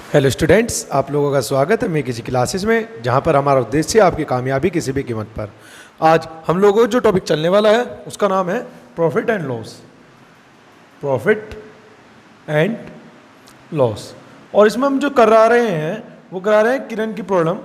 Hello students, आप लोगों का स्वागत है मेरी किसी क्लासेस में जहां पर हमारा उद्देश्य है आपकी कामयाबी किसी भी कीमत पर। आज हम लोगों को जो टॉपिक चलने वाला है उसका नाम है profit and loss. Profit and loss. और इसमें हम जो करा रहे हैं वो करा रहे हैं किरण की प्रॉब्लम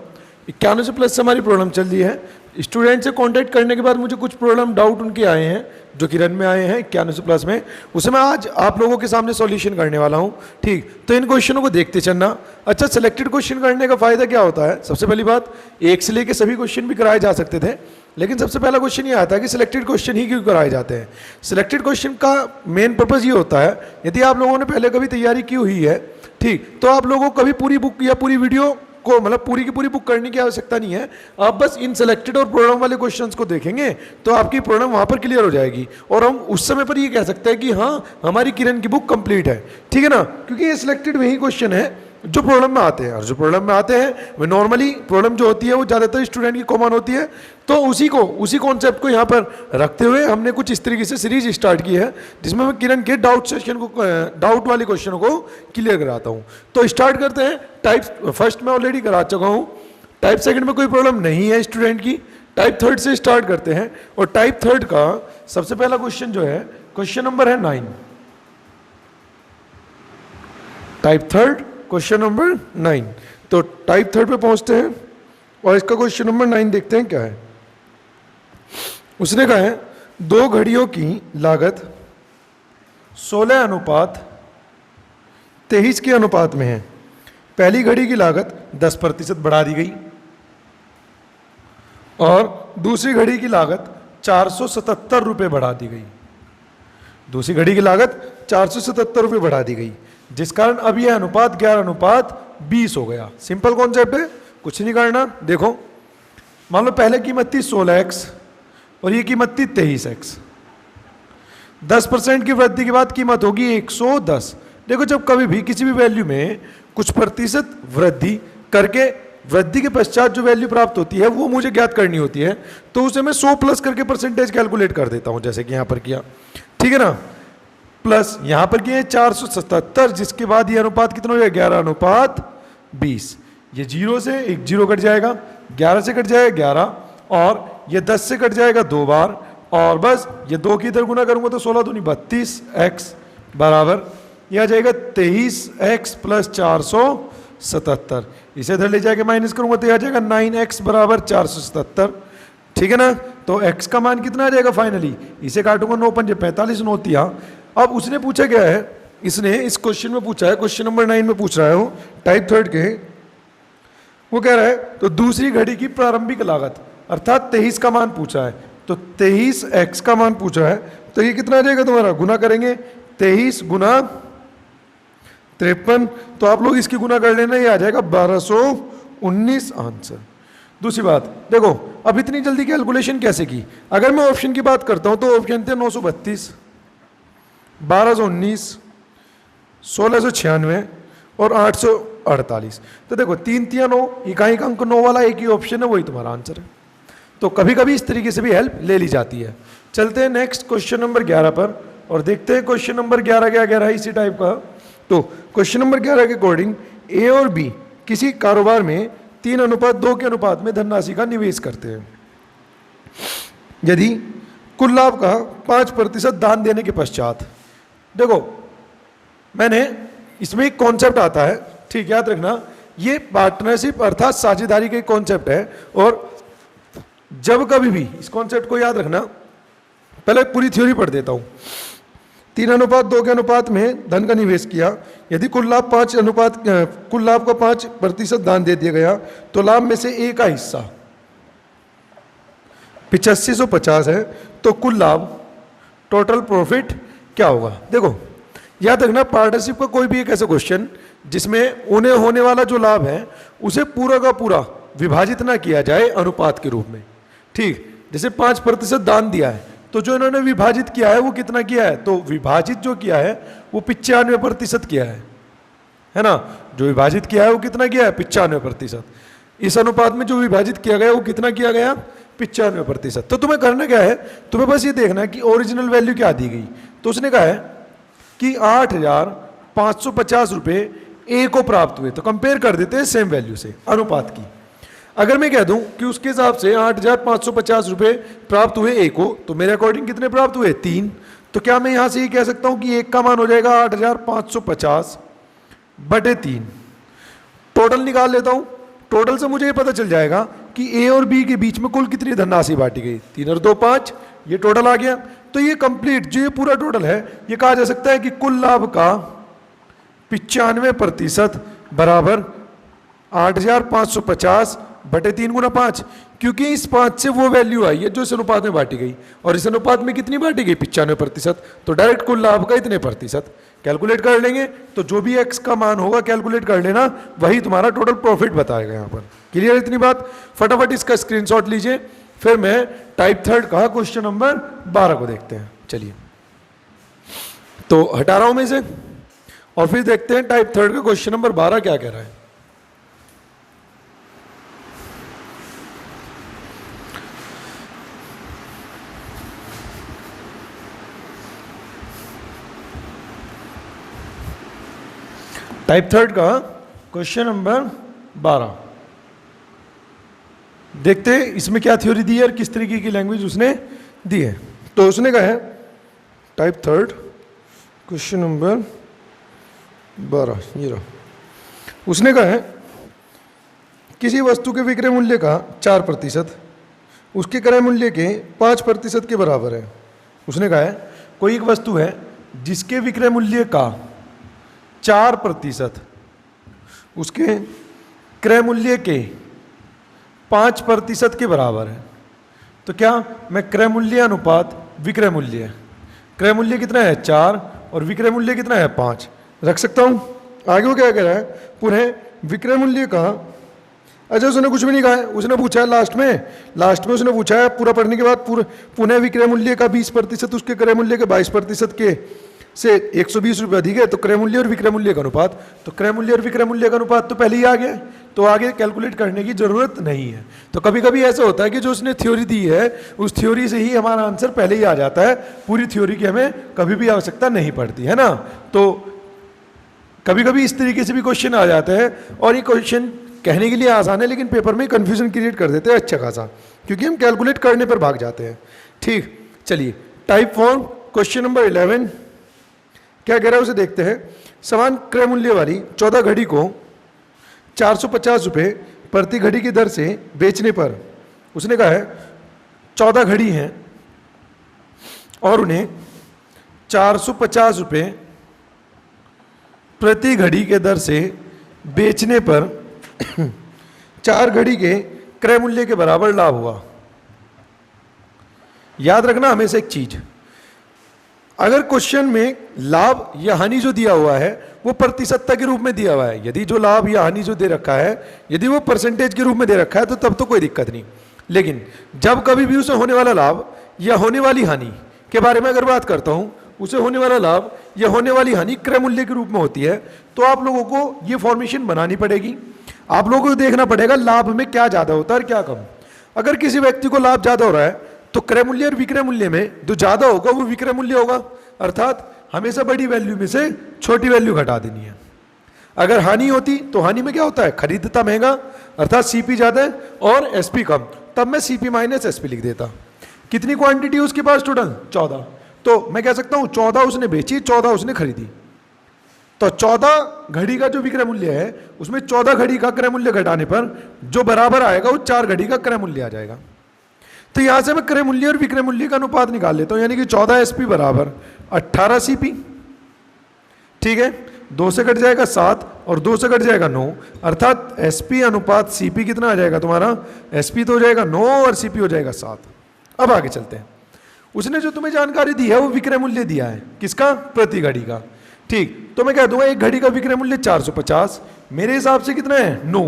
91 से प्लस से हमारी प्रॉब्लम चल रही है। स्टूडेंट से कांटेक्ट करने के बाद मुझे कुछ प्रॉब्लम डाउट उनके आए हैं जो किरण में आए हैं 91 से प्लस में, उसे मैं आज आप लोगों के सामने सॉल्यूशन करने वाला हूं। ठीक, तो इन क्वेश्चनों को देखते चलना। अच्छा, सिलेक्टेड क्वेश्चन करने का फायदा क्या होता है? सबसे पहली बात, एक से लेके सभी क्वेश्चन भी कराए जा सकते थे, लेकिन सबसे पहला क्वेश्चन ये आता है कि सिलेक्टेड क्वेश्चन ही क्यों कराए जाते हैं। सिलेक्टेड क्वेश्चन का मेन पर्पज ये होता है, यदि आप लोगों ने पहले कभी तैयारी की हुई है, ठीक, तो आप लोगों को कभी पूरी बुक या पूरी वीडियो को मतलब पूरी की पूरी बुक करने की आवश्यकता नहीं है। आप बस इन सिलेक्टेड और प्रॉब्लम वाले क्वेश्चंस को देखेंगे तो आपकी प्रॉब्लम वहां पर क्लियर हो जाएगी और हम उस समय पर ये कह सकते हैं कि हाँ, हमारी किरण की बुक कंप्लीट है। ठीक है ना, क्योंकि ये सिलेक्टेड वही क्वेश्चन है जो प्रॉब्लम में आते हैं, और जो प्रॉब्लम में आते हैं वो नॉर्मली प्रॉब्लम जो होती है वो ज़्यादातर स्टूडेंट की कॉमन होती है। तो उसी कॉन्सेप्ट को यहाँ पर रखते हुए हमने कुछ इस तरीके से सीरीज स्टार्ट की है जिसमें मैं किरण के डाउट वाले क्वेश्चनों को क्लियर कराता हूँ। तो स्टार्ट करते हैं। टाइप फर्स्ट में ऑलरेडी करा चुका हूँ, टाइप सेकंड में कोई प्रॉब्लम नहीं है स्टूडेंट की। टाइप थर्ड से स्टार्ट करते हैं और टाइप थर्ड का सबसे पहला क्वेश्चन जो है, क्वेश्चन नंबर है 9। Type third question number 9। तो टाइप थर्ड पे पहुंचते हैं और इसका क्वेश्चन नंबर 9 देखते हैं क्या है। उसने कहा है 2 घड़ियों की लागत 16:23 के अनुपात में है। पहली घड़ी की लागत 10% बढ़ा दी गई और दूसरी घड़ी की लागत 477 रुपये बढ़ा दी गई। दूसरी घड़ी की लागत 477 रुपये बढ़ा दी गई, जिस कारण अब यह अनुपात 11:20 हो गया। सिंपल कॉन्सेप्ट है, कुछ नहीं करना। देखो, मान लो पहले कीमत थी 16x और ये कीमत थी 23x। 10% की वृद्धि के बाद कीमत होगी 110। देखो, जब कभी भी किसी भी वैल्यू में कुछ प्रतिशत वृद्धि करके वृद्धि के पश्चात जो वैल्यू प्राप्त होती है वो मुझे ज्ञात करनी होती है, तो उसे मैं 100 प्लस करके परसेंटेज कैलकुलेट कर देता हूं, जैसे कि यहां पर किया। ठीक है ना, प्लस यहां पर किए 477, जिसके बाद ये अनुपात कितना हो जाएगा 11:20। ये 0 से एक 0 कट जाएगा, 11 से कट जाएगा 11 और ये 10 से कट जाएगा 2 बार, और बस ये 2 की इधर गुना करूंगा तो 16 दूनी 32x बराबर ये आ जाएगा 23x प्लस 477। इसे इधर ले जाके माइनस करूंगा तो ये आ जाएगा 9x बराबर 477। ठीक है ना, तो x का मान कितना आ जाएगा फाइनली, इसे काटूंगा 9 पंजे 45 9 तिया। अब उसने पूछा क्या है, इसने इस क्वेश्चन में पूछा है, क्वेश्चन नंबर 9 में पूछ रहा हूं टाइप थर्ड के, वो कह रहा है तो दूसरी घड़ी की प्रारंभिक लागत अर्थात 23 का मान पूछा है, तो 23x का मान पूछा है, तो ये कितना आ जाएगा तुम्हारा, गुना करेंगे 23 गुना 53, तो आप लोग इसकी गुना कर लेना, ये आ जाएगा 1219 आंसर। दूसरी बात देखो, अब इतनी जल्दी कैलकुलेशन कैसे की। अगर मैं ऑप्शन की बात करता हूं तो ऑप्शन थे 932, 1219, 1696 और 848। तो देखो 3 3 9, इकाई का अंक 9 वाला एक ही ऑप्शन है, वही तुम्हारा आंसर है। तो कभी कभी इस तरीके से भी हेल्प ले ली जाती है। चलते हैं नेक्स्ट क्वेश्चन नंबर 11 पर और देखते हैं क्वेश्चन नंबर 11 क्या कह रहा है इसी टाइप का। तो क्वेश्चन नंबर 11 के अकॉर्डिंग ए और बी किसी कारोबार में 3:2 के अनुपात में धनराशि का निवेश करते हैं। यदि कुल लाभ का 5% दान देने के पश्चात, देखो मैंने इसमें एक कॉन्सेप्ट आता है, ठीक, याद रखना, ये पार्टनरशिप अर्थात साझेदारी का कॉन्सेप्ट है। और जब कभी भी इस कॉन्सेप्ट को याद रखना, पहले पूरी थ्योरी पढ़ देता हूं। 3:2 के अनुपात में धन का निवेश किया, यदि कुल लाभ कुल लाभ का 5% दान दे दिया गया तो लाभ में से ए का हिस्सा 8550 है, तो कुल लाभ टोटल प्रॉफिट क्या होगा। देखो याद रखना, पार्टनरशिप का कोई भी एक ऐसा क्वेश्चन जिसमें उन्हें होने वाला जो लाभ है उसे पूरा का पूरा विभाजित ना किया जाए अनुपात के रूप में। ठीक, जैसे 5% दान दिया है तो जो इन्होंने विभाजित किया है वो कितना किया है, तो विभाजित जो किया है वो 95% किया है ना। जो विभाजित किया है वो कितना किया है, 95%। इस अनुपात में जो विभाजित किया गया वो कितना किया गया, 95%। तो तुम्हें करना क्या है, तुम्हें बस ये देखना है कि ओरिजिनल वैल्यू क्या दी गई। तो उसने कहा है कि 8,550 रुपये ए को प्राप्त हुए, तो कंपेयर कर देते हैं सेम वैल्यू से अनुपात की। अगर मैं कह दूं कि उसके हिसाब से 8,550 रुपए प्राप्त हुए ए को, तो मेरे अकॉर्डिंग कितने प्राप्त हुए? 3। तो क्या मैं यहां से ये कह सकता हूं कि एक का मान हो जाएगा 8,550 बटे 3। टोटल निकाल लेता हूं, टोटल से मुझे ये पता चल जाएगा कि ए और बी के बीच में कुल कितनी धनराशि बांटी गई, 3 और 2 5, ये टोटल आ गया। तो ये कंप्लीट जो ये पूरा टोटल है, ये कहा जा सकता है कि कुल लाभ का 95% बराबर 8,550 बटे 3 गुना 5, क्योंकि इस 5 से वो वैल्यू आई है जो इस अनुपात में बांटी गई, और इस अनुपात में कितनी बांटी गई? 95%। तो डायरेक्ट कुल लाभ का इतने प्रतिशत कैलकुलेट कर लेंगे, तो जो भी एक्स का मान होगा कैलकुलेट कर लेना, वही तुम्हारा टोटल प्रॉफिट बताएगा यहाँ पर। क्लियर इतनी बात? फटाफट इसका स्क्रीनशॉट लीजिए, फिर मैं टाइप थर्ड का क्वेश्चन नंबर 12 को देखते हैं। चलिए, तो हटा रहा हूं मैं इसे और फिर देखते हैं टाइप थर्ड का क्वेश्चन नंबर 12 क्या कह रहा है। टाइप थर्ड का क्वेश्चन नंबर 12 देखते हैं इसमें क्या थ्योरी दी है और किस तरीके की लैंग्वेज उसने दी है। तो उसने कहा है टाइप थर्ड क्वेश्चन नंबर 12, ये रहा। उसने कहा है किसी वस्तु के विक्रय मूल्य का 4% उसके क्रय मूल्य के 5% के बराबर है। उसने कहा है कोई एक वस्तु है जिसके विक्रय मूल्य का 4% उसके क्रय मूल्य के 5% के बराबर है। तो क्या मैं क्रय मूल्य अनुपात विक्रय मूल्य, क्रय मूल्य कितना है 4 और विक्रय मूल्य कितना है 5 रख सकता हूं। आगे वो क्या कह रहा है, पुनः विक्रय मूल्य का, अच्छा उसने कुछ भी नहीं कहा है, उसने पूछा है लास्ट में उसने पूछा है पूरा पढ़ने के बाद पुनः विक्रय मूल्य का 20% उसके क्रय मूल्य के 22% के से 120 रुपये अधिक है, तो क्रय मूल्य और विक्रय मूल्य का अनुपात, तो क्रय मूल्य और विक्रय मूल्य का अनुपात तो पहले ही आ गया, तो आगे कैलकुलेट करने की जरूरत नहीं है। तो कभी कभी ऐसा होता है कि जो उसने थ्योरी दी है उस थ्योरी से ही हमारा आंसर पहले ही आ जाता है, पूरी थ्योरी की हमें कभी भी आवश्यकता नहीं पड़ती है ना। तो कभी कभी इस तरीके से भी क्वेश्चन आ जाते हैं, और ये क्वेश्चन कहने के लिए आसान है लेकिन पेपर में कंफ्यूजन क्रिएट कर देते हैं अच्छा खासा, क्योंकि हम कैलकुलेट करने पर भाग जाते हैं। ठीक, चलिए टाइप 4 क्वेश्चन नंबर 11 क्या कह रहा है उसे देखते हैं। समान क्रय मूल्य वाली 14 घड़ी को 450 रुपये प्रति घड़ी की दर से बेचने पर, उसने कहा है 14 घड़ी हैं और उन्हें 450 रुपये प्रति घड़ी के दर से बेचने पर 4 घड़ी के क्रय मूल्य के बराबर लाभ हुआ। याद रखना हमेशा एक चीज, अगर क्वेश्चन में लाभ या हानि जो दिया हुआ है वो प्रतिशतता के रूप में दिया हुआ है, यदि जो लाभ या हानि जो दे रखा है यदि वो परसेंटेज के रूप में दे रखा है तो तब तो कोई दिक्कत नहीं। लेकिन जब कभी भी उसे होने वाला लाभ या होने वाली हानि के बारे में अगर बात करता हूं, उसे होने वाला लाभ या होने वाली हानि क्रय मूल्य के रूप में होती है, तो आप लोगों को ये फॉर्मेशन बनानी पड़ेगी। आप लोगों को देखना पड़ेगा लाभ में क्या ज्यादा होता है और क्या कम। अगर किसी व्यक्ति को लाभ ज्यादा हो रहा है तो क्रय मूल्य और विक्रय मूल्य में जो ज्यादा होगा वो विक्रय मूल्य होगा, अर्थात हमेशा बड़ी वैल्यू में से छोटी वैल्यू घटा देनी है। अगर हानि होती तो हानि में क्या होता है, खरीदता महंगा अर्थात सीपी ज्यादा है और एसपी कम, तब मैं सीपी माइनस एसपी लिख देता। कितनी क्वांटिटी उसके पास टोटल 14, तो मैं कह सकता हूं 14 उसने बेची 14 उसने खरीदी, तो 14 घड़ी का जो विक्रय मूल्य है उसमें 14 घड़ी का क्रय मूल्य घटाने पर जो बराबर आएगा वो 4 घड़ी का क्रय मूल्य आ जाएगा। तो यहां से मैं क्रय मूल्य और विक्रय मूल्य का अनुपात निकाल लेता हूं, यानी कि 14 एसपी बराबर 18 सीपी। ठीक है, 2 से कट जाएगा 7 और 2 से कट जाएगा 9, अर्थात एसपी अनुपात सीपी कितना आ जाएगा तुम्हारा, एसपी तो हो जाएगा 9 और सीपी हो जाएगा 7। अब आगे चलते हैं। उसने जो तुम्हें जानकारी दी है वो विक्रय मूल्य दिया है, किसका, प्रति घड़ी का। ठीक, तो मैं कह दूंगा एक घड़ी का विक्रय मूल्य 450, मेरे हिसाब से कितना है 9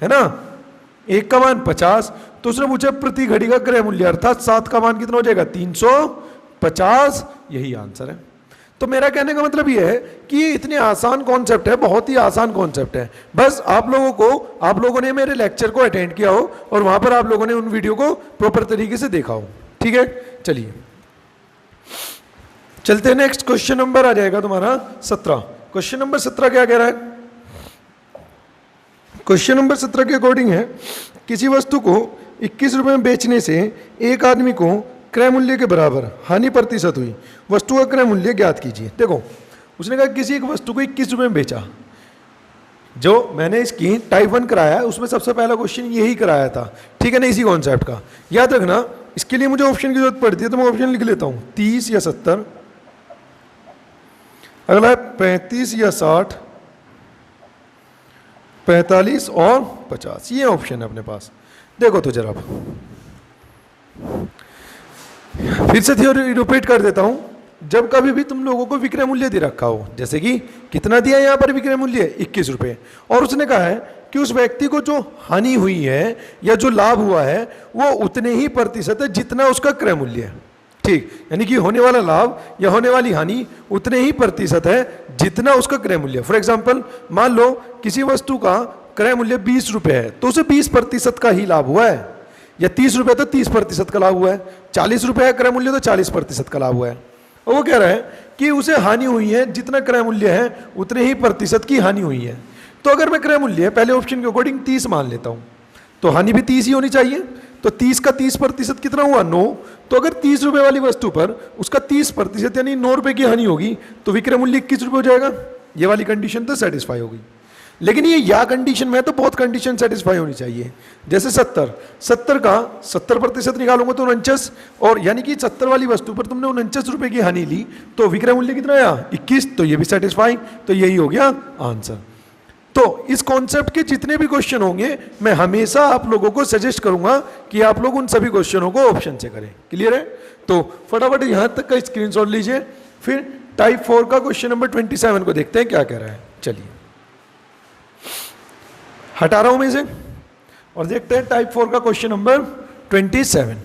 है ना, एक का मान 50, तो उसने पूछा प्रति घड़ी का क्रय मूल्य अर्थात 7 का मान कितना हो जाएगा 350, यही आंसर है। तो मेरा कहने का मतलब यह है कि ये इतने आसान कॉन्सेप्ट है, बहुत ही आसान कॉन्सेप्ट है। बस आप लोगों ने मेरे लेक्चर को अटेंड किया हो और वहां पर आप लोगों ने उन वीडियो को प्रॉपर तरीके से देखा हो। ठीक है, चलिए चलते हैं नेक्स्ट। क्वेश्चन नंबर आ जाएगा तुम्हारा 17। क्वेश्चन नंबर 17 क्या कह रहा है, क्वेश्चन नंबर 17 के अकॉर्डिंग है, किसी वस्तु को 21 रुपये में बेचने से एक आदमी को क्रय मूल्य के बराबर हानि प्रतिशत हुई, वस्तु का क्रय मूल्य ज्ञात कीजिए। देखो उसने कहा किसी एक वस्तु को 21 रुपये में बेचा, जो मैंने इसकी टाइप 1 कराया है उसमें सबसे पहला क्वेश्चन यही कराया था, ठीक है ना, इसी कॉन्सेप्ट का याद रखना। इसके लिए मुझे ऑप्शन की जरूरत पड़ती है तो मैं ऑप्शन लिख लेता हूँ, 30 या 70, अगला है 35 या 60, 45 और 50, ये ऑप्शन है अपने पास। देखो तो जरा फिर से थ्योरी रिपीट कर देता हूं। जब कभी भी तुम लोगों को विक्रय मूल्य दे रखा हो, जैसे कि कितना दिया यहां पर विक्रय मूल्य 21 रुपये, और उसने कहा है कि उस व्यक्ति को जो हानि हुई है या जो लाभ हुआ है वो उतने ही प्रतिशत है जितना उसका क्रय मूल्य है, ठीक, यानी कि होने वाला लाभ या होने वाली हानि उतने ही प्रतिशत है जितना उसका क्रय मूल्य। फॉर एग्जाम्पल मान लो किसी वस्तु का क्रय मूल्य 20 रुपये है तो उसे 20% का ही लाभ हुआ है, या 30 रुपये तो 30% का लाभ हुआ है, 40 रुपये है क्रय मूल्य तो 40% का लाभ हुआ है। और वो कह रहा है कि उसे हानि हुई है जितना क्रय मूल्य है उतने ही प्रतिशत की हानि हुई है। तो अगर मैं क्रय मूल्य पहले ऑप्शन के अकॉर्डिंग 30 मान लेता हूं तो हानि भी 30 ही होनी चाहिए, तो 30 का 30% कितना हुआ 9, तो अगर 30 रुपये वाली वस्तु पर उसका 30% यानी 9 रुपये की हानि होगी तो विक्रय मूल्य 21 रुपये हो जाएगा। ये वाली कंडीशन तो सेटिस्फाई होगी, लेकिन ये या कंडीशन में तो बहुत कंडीशन सेटिस्फाई होनी चाहिए। जैसे 70 का 70% निकालूंगा तो 49, और यानी कि 70 वाली वस्तु पर तुमने 49 रुपये की हानि ली तो विक्रय मूल्य कितना आया 21, तो ये भी सेटिस्फाई, तो यही हो गया आंसर। तो इस कॉन्सेप्ट के जितने भी क्वेश्चन होंगे मैं हमेशा आप लोगों को सजेस्ट करूंगा कि आप लोग उन सभी क्वेश्चनों को ऑप्शन से करें। क्लियर है? तो फटाफट यहां तक का स्क्रीनशॉट लीजिए, फिर टाइप 4 का क्वेश्चन नंबर 27 को देखते हैं क्या कह रहा है। चलिए हटा रहा हूं मैं इसे और देखते हैं टाइप 4 का क्वेश्चन नंबर 27।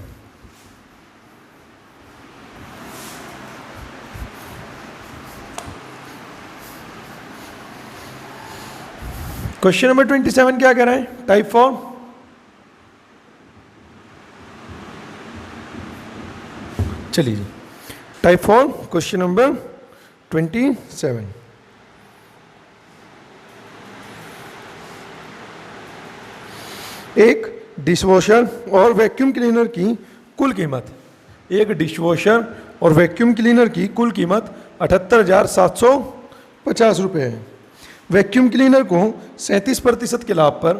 क्वेश्चन नंबर 27 क्या कह रहा है टाइप 4, चलिए टाइप 4 क्वेश्चन नंबर 27। एक डिशवॉशर और वैक्यूम क्लीनर की कुल कीमत, एक डिशवॉशर और वैक्यूम क्लीनर की कुल कीमत 78,750 रुपये है। वैक्यूम क्लीनर को 37% के लाभ पर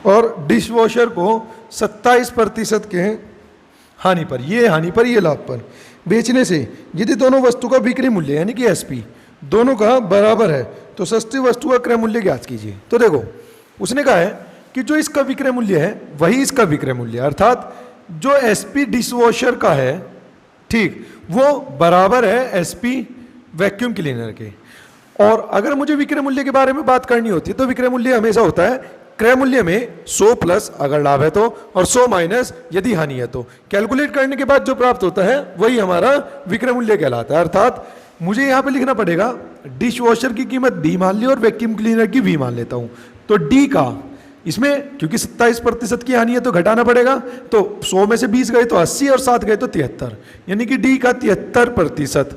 और डिशवॉशर को 27% के हानि पर, ये हानि पर ये लाभ पर बेचने से यदि दोनों वस्तु का बिक्री मूल्य यानी कि एसपी दोनों का बराबर है तो सस्ती वस्तु का क्रय मूल्य ज्ञात कीजिए। तो देखो उसने कहा है कि जो इसका विक्रय मूल्य है वही इसका विक्रय मूल्य, अर्थात जो एसपी डिशवॉशर का है, ठीक, वो बराबर है एसपी वैक्यूम क्लीनर के। और अगर मुझे विक्रय मूल्य के बारे में बात करनी होती है तो विक्रय मूल्य हमेशा होता है क्रय मूल्य में 100 प्लस अगर लाभ है तो, और 100 माइनस यदि हानि है तो। कैलकुलेट करने के बाद जो प्राप्त होता है वही हमारा विक्रय मूल्य कहलाता है। अर्थात मुझे यहां पे लिखना पड़ेगा डिश वॉशर की कीमत डी मान ली और वैक्यूम क्लीनर की वी मान लेता हूं, तो डी का इसमें क्योंकि 27% की हानि है तो घटाना पड़ेगा, तो 100 में से 20 गए तो 80 और 7 गए तो 73, यानी कि डी का 73%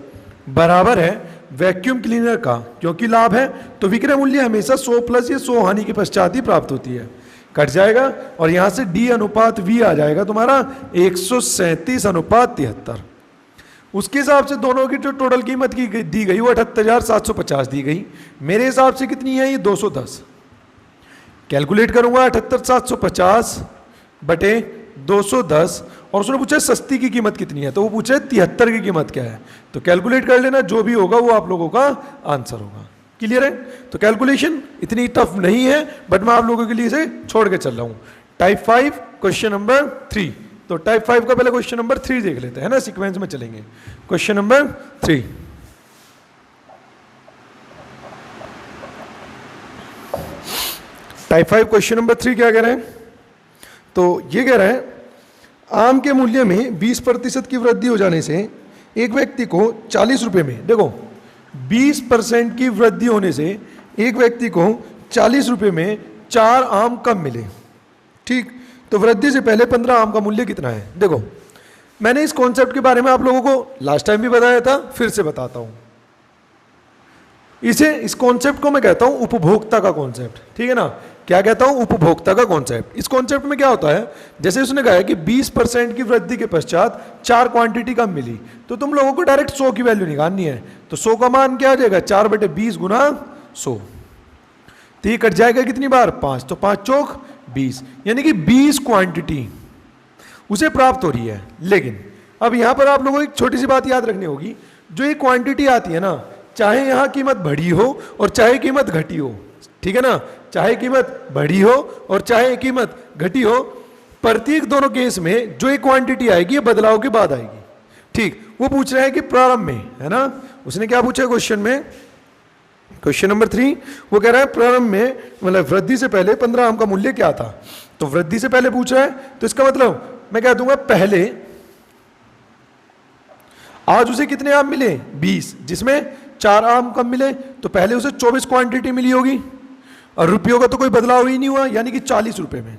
बराबर है वैक्यूम क्लीनर का। क्योंकि लाभ है तो विक्रय मूल्य हमेशा 100 प्लस या 100 हानि के पश्चात ही प्राप्त होती है, कट जाएगा और यहां से डी अनुपात वी आ जाएगा तुम्हारा 137:73। उसके हिसाब से दोनों की जो टोटल कीमत की दी गई वो 78,750 दी गई। मेरे हिसाब से कितनी है ये 210, कैलकुलेट करूंगा 78,750 बटे 210, और उसने पूछा सस्ती की कीमत कितनी है तो वो पूछे 73 की कीमत क्या है, तो कैलकुलेट कर लेना, जो भी होगा वो आप लोगों का आंसर होगा। क्लियर है? तो कैलकुलेशन इतनी टफ नहीं है, बट मैं आप लोगों के लिए इसे छोड़ के चल रहा हूं। टाइप 5 क्वेश्चन नंबर 3, तो टाइप 5 का पहले क्वेश्चन नंबर 3 देख लेते हैं ना, सीक्वेंस में चलेंगे। Question number 3, type 5 question number 3 क्या कह रहे हैं, तो ये कह रहे हैं आम के मूल्य में 20% की वृद्धि हो जाने से एक व्यक्ति को 40 रुपये में, देखो 20% की वृद्धि होने से एक व्यक्ति को 40 रुपये में 4 आम कम मिले, ठीक, तो वृद्धि से पहले 15 आम का मूल्य कितना है। देखो मैंने इस कॉन्सेप्ट के बारे में आप लोगों को लास्ट टाइम भी बताया था, फिर से बताता हूं। इस कॉन्सेप्ट को मैं कहता हूं उपभोक्ता का कॉन्सेप्ट, ठीक है ना। क्या कहता हूं? उपभोक्ता का कॉन्सेप्ट। इस कॉन्सेप्ट में क्या होता है, जैसे उसने कहा है कि 20% की वृद्धि के पश्चात 4 क्वांटिटी कम मिली, तो तुम लोगों को डायरेक्ट 100 की वैल्यू निकालनी है। तो 100 का मान क्या आ जाएगा? 4/20 गुना 100। तो ये कट जाएगा कितनी बार? 5। तो 5 चौक 20, यानी कि 20 क्वांटिटी उसे प्राप्त हो रही है। लेकिन अब यहां पर आप लोगों को एक छोटी सी बात याद रखनी होगी, जो ये क्वांटिटी आती है ना, चाहे यहां कीमत बढ़ी हो और चाहे कीमत घटी हो, ठीक है ना, चाहे कीमत बढ़ी हो और चाहे कीमत घटी हो, प्रत्येक दोनों केस में जो एक क्वांटिटी आएगी ये बदलाव के बाद आएगी। ठीक, वो पूछ रहा है कि प्रारंभ में, है ना, उसने क्या पूछा क्वेश्चन में, क्वेश्चन नंबर 3, वो कह रहा है प्रारंभ में मतलब वृद्धि से पहले 15 आम का मूल्य क्या था। तो वृद्धि से पहले पूछ रहा है, तो इसका मतलब मैं कह दूंगा पहले आज उसे कितने आम मिले? 20, जिसमें 4 आम कम मिले, तो पहले उसे 24 क्वांटिटी मिली होगी और रुपयों का तो कोई बदलाव ही नहीं हुआ, यानी कि 40 रुपए में।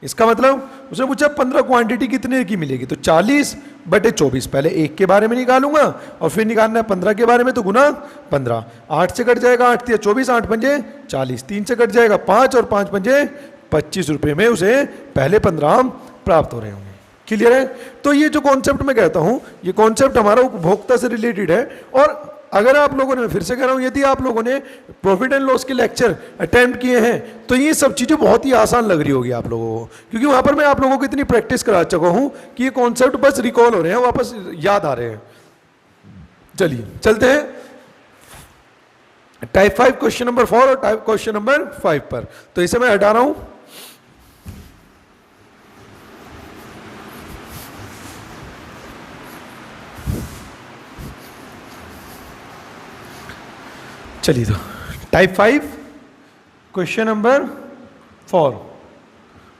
इसका मतलब उसने पूछा 15 क्वांटिटी कितने की मिलेगी, तो 40/24। पहले 1 के बारे में निकालूंगा और फिर निकालना है 15 के बारे में, तो गुना 15। 8 से कट जाएगा 8 × 24, 8 × 5 = 40। 3 से कट जाएगा 5 और 5 × 5 = 25 रुपए में उसे पहले 15 आम प्राप्त हो रहे होंगे। क्लियर है? तो ये जो कॉन्सेप्ट मैं कहता हूं, ये कॉन्सेप्ट हमारा उपभोक्ता से रिलेटेड है। और अगर आप लोगों ने, फिर से कह रहा हूं, यदि आप लोगों ने प्रॉफिट एंड लॉस के लेक्चर अटेम्प्ट किए हैं तो ये सब चीजें बहुत ही आसान लग रही होगी आप लोगों को, क्योंकि वहां पर मैं आप लोगों को इतनी प्रैक्टिस करा चुका हूं कि ये कॉन्सेप्ट बस रिकॉल हो रहे हैं, वापस याद आ रहे हैं। चलिए चलते हैं टाइप 5 क्वेश्चन नंबर 4 और टाइप क्वेश्चन नंबर 5 पर। तो इसे मैं हटा रहा हूं। चलिए, तो टाइप 5 क्वेश्चन नंबर 4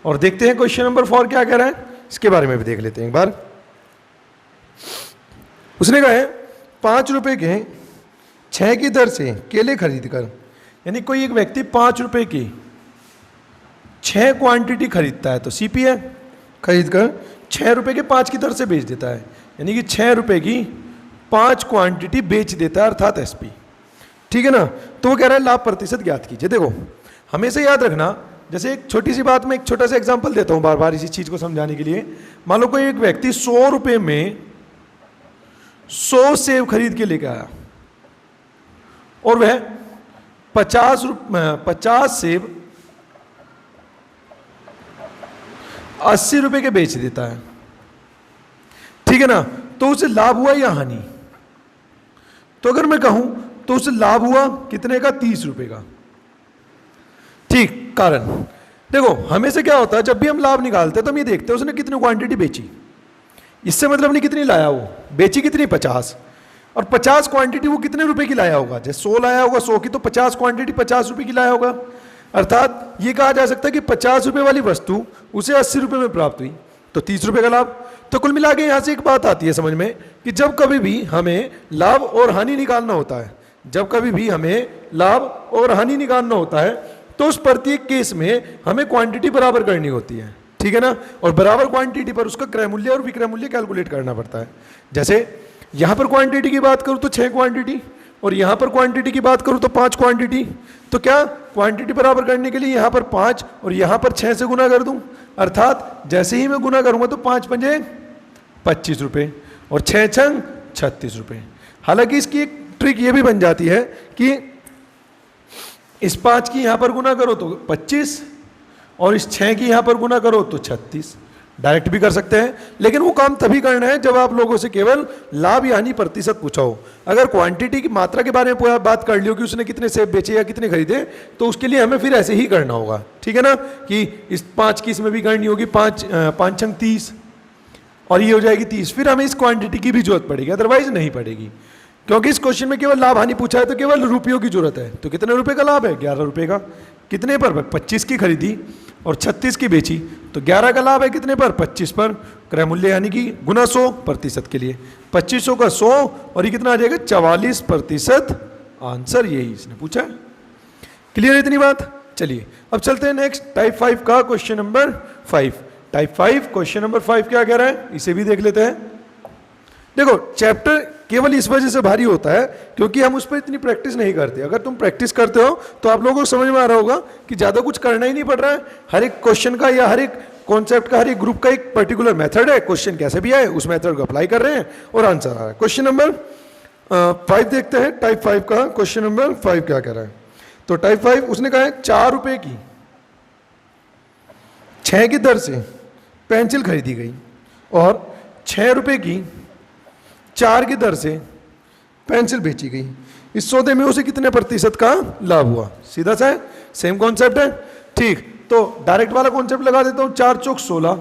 और देखते हैं क्वेश्चन नंबर 4 क्या कह रहा है, इसके बारे में भी देख लेते हैं एक बार। उसने कहा है 5 रुपए के 6 की दर से केले खरीद कर, यानी कोई एक व्यक्ति 5 रुपए की 6 क्वांटिटी खरीदता है, तो सीपी है, खरीद कर 6 रुपए के 5 की दर से बेच देता है, यानी कि 6 रुपए की 5 क्वांटिटी बेच देता है, अर्थात एसपी। ठीक है ना। तो वो कह रहा है लाभ प्रतिशत ज्ञात कीजिए। देखो, हमेशा याद रखना, जैसे एक छोटी सी बात में एक छोटा सा एग्जांपल देता हूं बार बार इसी चीज को समझाने के लिए। मान लो कोई एक व्यक्ति 100 रुपए में 100 सेब खरीद के लेके आया और वह 50 सेब 80 रुपए के बेच देता है, ठीक है ना। तो उसे लाभ हुआ या हानि? तो अगर मैं कहूं तो उसे लाभ हुआ कितने का? 30 रुपए का। ठीक, कारण देखो, हमें से क्या होता है, जब भी हम लाभ निकालते हैं तो हम ये देखते हैं उसने कितनी क्वांटिटी बेची। इससे मतलब नहीं कितनी लाया, वो बेची कितनी? 50। और 50 क्वांटिटी वो कितने रुपए की लाया होगा? जैसे 100 लाया होगा 100 की, तो 50 क्वांटिटी 50 रुपए की लाया होगा। अर्थात ये कहा जा सकता है कि 50 रुपए वाली वस्तु उसे 80 रुपए में प्राप्त हुई, तो 30 रुपए का लाभ। तो कुल मिला के यहां से एक बात आती है समझ में कि जब कभी भी हमें लाभ और हानि निकालना होता है, जब कभी भी हमें लाभ और हानि निकालना होता है, तो उस प्रत्येक केस में हमें क्वांटिटी बराबर करनी होती है, ठीक है ना। और बराबर क्वांटिटी पर उसका क्रय मूल्य और विक्रय मूल्य कैलकुलेट करना पड़ता है। जैसे यहां पर क्वांटिटी की बात करूं तो 6 क्वांटिटी, और यहां पर क्वांटिटी की बात करूं तो 5 क्वांटिटी। तो क्या क्वांटिटी बराबर करने के लिए यहां पर 5 और यहां पर 6 से गुना कर दूं, अर्थात जैसे ही मैं गुना करूंगा तो 5 × 5 = 25 रुपए और 6 × 6 = 36 रुपए। हालांकि इसकी एक ट्रिक ये भी बन जाती है कि इस 5 की यहां पर गुना करो तो 25 और इस 6 की यहां पर गुना करो तो 36। डायरेक्ट भी कर सकते हैं, लेकिन वो काम तभी करना है जब आप लोगों से केवल लाभ यानी प्रतिशत पूछा हो। अगर क्वांटिटी की मात्रा के बारे में बात कर लियो कि उसने कितने सेब बेचे या कितने खरीदे, तो उसके लिए हमें फिर ऐसे ही करना होगा, ठीक है ना, कि इस 5 की इसमें भी करनी होगी, 5 × 30 और ये हो जाएगी 30। फिर हमें इस क्वांटिटी की भी जरूरत पड़ेगी, अदरवाइज नहीं पड़ेगी, क्योंकि इस क्वेश्चन में केवल लाभ हानि पूछा है तो केवल रुपयों की जरूरत है। तो कितने रुपए का लाभ है? 11 रुपए का। कितने पर? 25 की खरीदी और 36 की बेची, तो 11 का लाभ है कितने पर? 25 पर। क्रय मूल्य यानी कि गुना 100 प्रतिशत के लिए 2500 का 100 और ये कितना आ जाएगा? 44%। आंसर यही इसने पूछा है। क्लियर है इतनी बात? चलिए अब चलते हैं नेक्स्ट टाइप 5 का question number 5। Type 5 question number 5 क्या कह रहा है, इसे भी देख लेते हैं। देखो, चैप्टर केवल इस वजह से भारी होता है क्योंकि हम उस पर इतनी प्रैक्टिस नहीं करते। अगर तुम प्रैक्टिस करते हो तो आप लोगों को समझ में आ रहा होगा कि ज़्यादा कुछ करना ही नहीं पड़ रहा है। हर एक क्वेश्चन का या हर एक कॉन्सेप्ट का, हर एक ग्रुप का एक पर्टिकुलर मेथड है, क्वेश्चन कैसे भी आए उस मेथड को अप्लाई कर रहे हैं और आंसर आ रहा है। क्वेश्चन नंबर 5 देखते हैं, टाइप 5 का क्वेश्चन नंबर 5 क्या कह रहा है। तो टाइप 5 उसने कहा है 4 रुपए की 6 की दर से पेंसिल खरीदी गई और 6 रुपए की 4 की दर से पेंसिल बेची गई। इस सौदे में उसे कितने प्रतिशत का लाभ हुआ। सीधा सा है, सेम कॉन्सेप्ट है। ठीक, तो डायरेक्ट वाला कॉन्सेप्ट लगा देता हूं, 4 चौक 16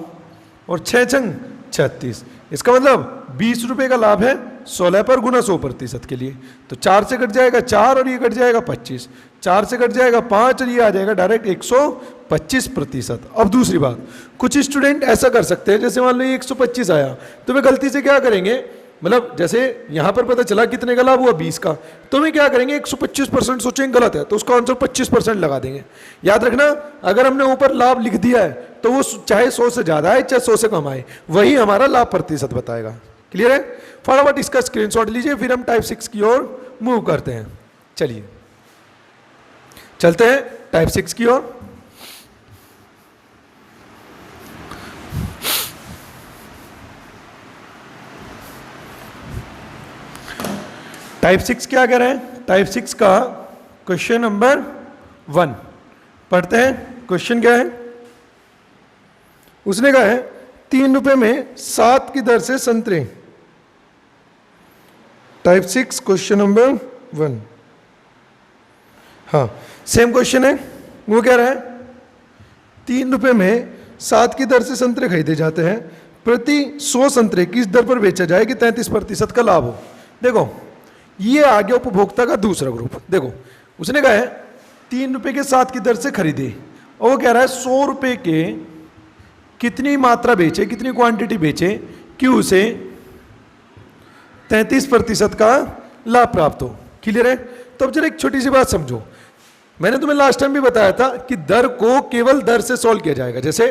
और 6 छंग 36। इसका मतलब 20 रुपए का लाभ है 16 पर गुना 100% के लिए। तो 4 से कट जाएगा 4 और ये कट जाएगा 25, 4 से कट जाएगा 5 और ये आ जाएगा डायरेक्ट 125%। अब दूसरी बात, कुछ स्टूडेंट ऐसा कर सकते हैं, जैसे मान लो ये 125 आया तो वे गलती से क्या करेंगे, मतलब जैसे यहां पर पता चला कितने का लाभ हुआ 20 का, तो वे क्या करेंगे 125% सोचेंगे गलत है तो उसका आंसर 25% लगा देंगे। याद रखना, अगर हमने ऊपर लाभ लिख दिया है तो वो चाहे 100 से ज्यादा है चाहे 100 से कम आए, वही हमारा लाभ प्रतिशत बताएगा। क्लियर है? फटाफट इसका स्क्रीनशॉट लीजिए, फिर हम टाइप 6 की ओर मूव करते हैं। चलिए चलते हैं टाइप 6 की ओर। टाइप 6 क्या कह रहे हैं? टाइप 6 का क्वेश्चन नंबर 1 पढ़ते हैं। क्वेश्चन क्या है? उसने कहा है 3 रुपए में 7 की दर से संतरे। Type 6 question number 1। हाँ, सेम क्वेश्चन है। वो कह रहा है 3 रुपए में 7 की दर से संतरे खरीदे जाते हैं, प्रति 100 संतरे किस दर पर बेचा जाए कि 33% का लाभ हो। देखो, ये आ गया उपभोक्ता का दूसरा ग्रुप। देखो, उसने कहा है 3 रुपए के 7 की दर से खरीदे और वो कह रहा है 100 रुपए के कितनी मात्रा बेचे, कितनी क्वांटिटी बेचे कि उसे 33% का लाभ प्राप्त हो। क्लियर है? तो अब जरा एक छोटी सी बात समझो। मैंने तुम्हें लास्ट टाइम भी बताया था कि दर को केवल दर से सॉल्व किया जाएगा। जैसे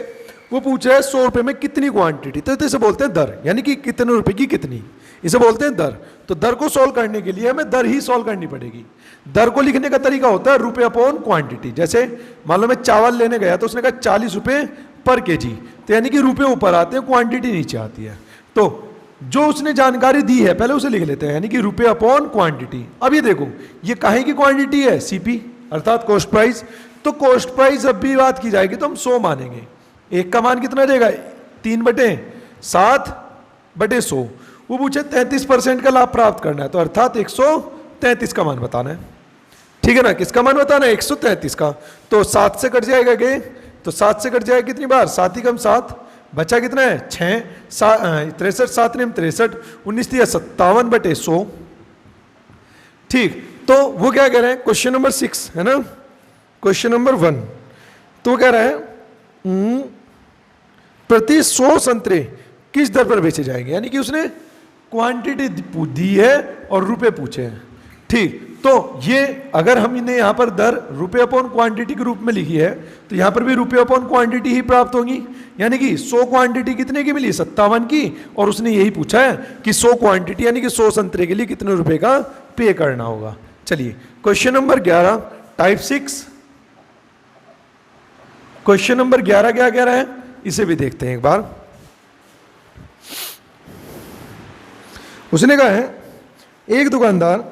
वो पूछ रहा है 100 रुपए में कितनी क्वांटिटी, तो इसे बोलते हैं दर, यानी कि कितने रुपए की कितनी, इसे बोलते हैं दर। तो दर को सॉल्व करने के लिए हमें दर ही सॉल्व करनी पड़ेगी। दर को लिखने का तरीका होता है रुपए अपॉन क्वांटिटी। जैसे मान लो मैं चावल लेने गया तो उसने कहा 40 रुपए पर केजी, तो यानी कि रुपए ऊपर आते हैं, क्वांटिटी नीचे आती है। तो जो उसने जानकारी दी है पहले उसे लिख लेते हैं, यानी कि रुपए अपॉन क्वांटिटी। अब ये देखो, ये काहे की क्वांटिटी है? सीपी अर्थात कॉस्ट प्राइस। तो कॉस्ट प्राइस जब भी बात की जाएगी तो हम 100 मानेंगे। एक का मान कितना रहेगा? 3/7/100। वो पूछे 33% का लाभ प्राप्त करना है, तो अर्थात 133 का मान बताना है। ठीक है ना? किसका मान बताना है? 133 का। तो 7 से कट जाएगा के, तो 7 से कट जाएगा कितनी बार? 7 ही कम 7, बचा कितना है? 6, 63, 7 ने 63, 19 दिया 57/100। ठीक, तो वो क्या कह रहे हैं? क्वेश्चन नंबर 6 है ना, क्वेश्चन नंबर 1। तो कह रहा है प्रति 100 संतरे किस दर पर बेचे जाएंगे, यानी कि उसने क्वांटिटी दी है और रुपए पूछे हैं। ठीक, तो ये अगर हम इन्हें यहां पर दर रुपए अपॉन क्वांटिटी के रूप में लिखी है तो यहां पर भी रुपए अपॉन क्वांटिटी ही प्राप्त होगी। यानी कि 100 क्वांटिटी कितने की मिली? 57 की। और उसने यही पूछा है कि 100 क्वांटिटी यानी कि 100 संतरे के लिए कितने रुपए का पे करना होगा। चलिए question number 11 type 6। Question number 11 क्या कह रहा है, इसे भी देखते हैं एक बार। उसने कहा है एक दुकानदार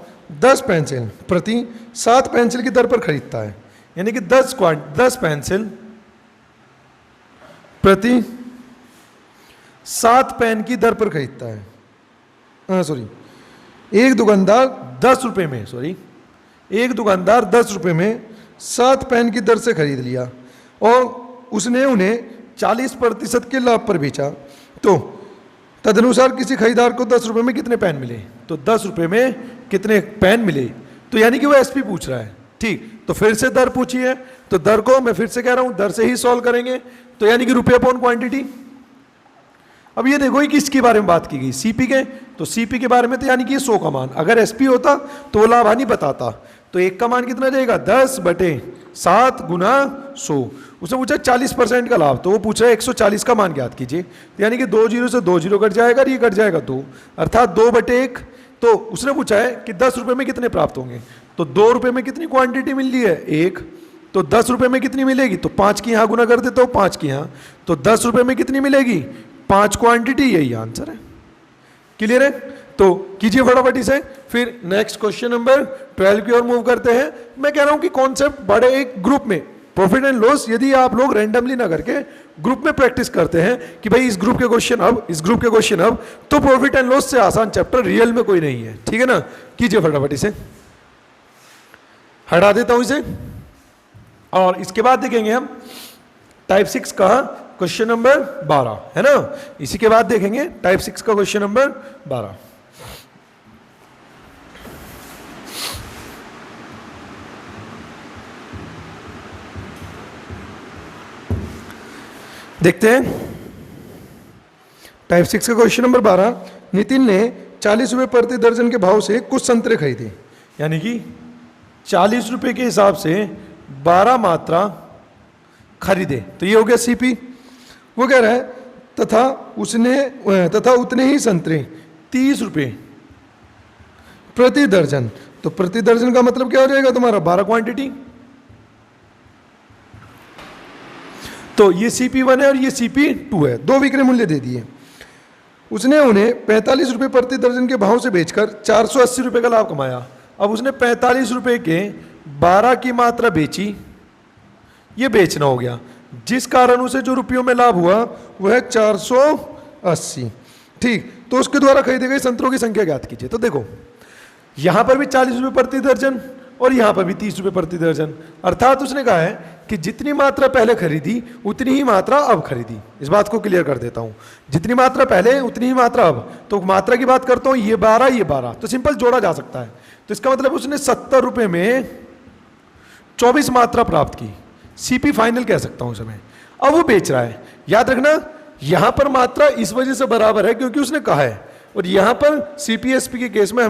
10 पेंसिल प्रति 7 पेंसिल की दर पर खरीदता है, यानी कि 10 पेंसिल प्रति 7 पेन की दर पर खरीदता है। एक दुकानदार 10 रुपए में, एक दुकानदार 10 रुपए में 7 पेन की दर से खरीद लिया और उसने उन्हें 40% के लाभ पर बेचा। तो तदनुसार किसी खरीदार को 10 रुपए में कितने पेन मिले? तो 10 रुपए में कितने पेन मिले, तो यानी कि वो एसपी पूछ रहा है। ठीक, तो फिर से दर पूछी है, तो दर को मैं फिर से कह रहा हूं दर से ही सॉल्व करेंगे, तो यानी कि रुपए अपॉन क्वांटिटी। अब ये देखो ये किसके बारे में बात की गई? सीपी के। तो सीपी के बारे में तो यानी कि 100 का मान, अगर एसपी होता तो वो लाभ हानि बताता। तो एक का मान कितना जाएगा? 10/7 गुना 100। उसने पूछा 40% का लाभ, तो वो पूछ रहा है 140 का मान ज्ञात कीजिए। तो यानी कि 2 0 से 2 0 कट जाएगा और ये कट जाएगा 2, अर्थात 2/1 तो उसने पूछा है कि 10 रुपए में कितने प्राप्त होंगे, तो 2 रुपए में कितनी क्वांटिटी मिल रही है, 1, तो 10 रुपए में कितनी मिलेगी, तो 5 की यहां गुना कर देता हूं, 5 की यहां, तो 10 रुपए में कितनी मिलेगी, 5 क्वांटिटी, यही आंसर है। क्लियर है? तो कीजिए फटाफट इसे। फिर नेक्स्ट क्वेश्चन नंबर 12 की ओर मूव करते हैं। मैं कह रहा हूं कि कॉन्सेप्ट बड़े एक ग्रुप में, प्रॉफिट एंड लॉस यदि आप लोग रैंडमली ना करके ग्रुप में प्रैक्टिस करते हैं कि भाई इस ग्रुप के क्वेश्चन अब, इस ग्रुप के क्वेश्चन अब, तो प्रॉफिट एंड लॉस से आसान चैप्टर रियल में कोई नहीं है। ठीक है ना? कीजिए फटाफट इसे, हटा देता हूं इसे। और इसके बाद देखेंगे हम टाइप 6 का क्वेश्चन नंबर 12, है ना? इसी के बाद देखेंगे टाइप 6 का क्वेश्चन नंबर 12। देखते हैं टाइप 6 का क्वेश्चन नंबर 12। नितिन ने 40 रुपए प्रति दर्जन के भाव से कुछ संतरे खरीदे, यानी कि 40 रुपए के हिसाब से 12 मात्रा खरीदे, तो ये हो गया सीपी। वो कह रहा है तथा उतने ही संतरे 30 रुपए प्रति दर्जन, तो प्रति दर्जन का मतलब क्या हो जाएगा तुम्हारा, 12 क्वांटिटी। तो ये CP1 है और ये CP2 है, 2 विक्रय मूल्य दे दिए। उसने उन्हें 45 रुपए प्रति दर्जन के भाव से बेचकर 480 रुपए का लाभ कमाया। अब उसने 45 रुपए के 12 की मात्रा बेची, ये बेचना हो गया, जिस कारण उसे जो रुपयों में लाभ हुआ वह है 480। ठीक, तो उसके द्वारा खरीदे गए संतरों की संख्या ज्ञात कीजिए। तो देखो यहां पर भी 40 रुपए प्रति दर्जन और यहां पर भी 30 रुपए प्रति दर्जन, अर्थात उसने कहा है कि जितनी मात्रा पहले खरीदी उतनी ही मात्रा अब खरीदी। इस बात को क्लियर कर देता हूं, जितनी मात्रा पहले उतनी ही मात्रा अब, तो मात्रा की बात करता हूं, ये 12 ये 12, तो सिंपल जोड़ा जा सकता है। तो इसका मतलब उसने 70 रुपए में 24 मात्रा प्राप्त की, CP फाइनल कह सकता हूं समय। अब वो बेच रहा है, याद रखना यहां पर मात्रा इस वजह से बराबर है क्योंकि उसने कहा है, और यहां पर CPSP के केस में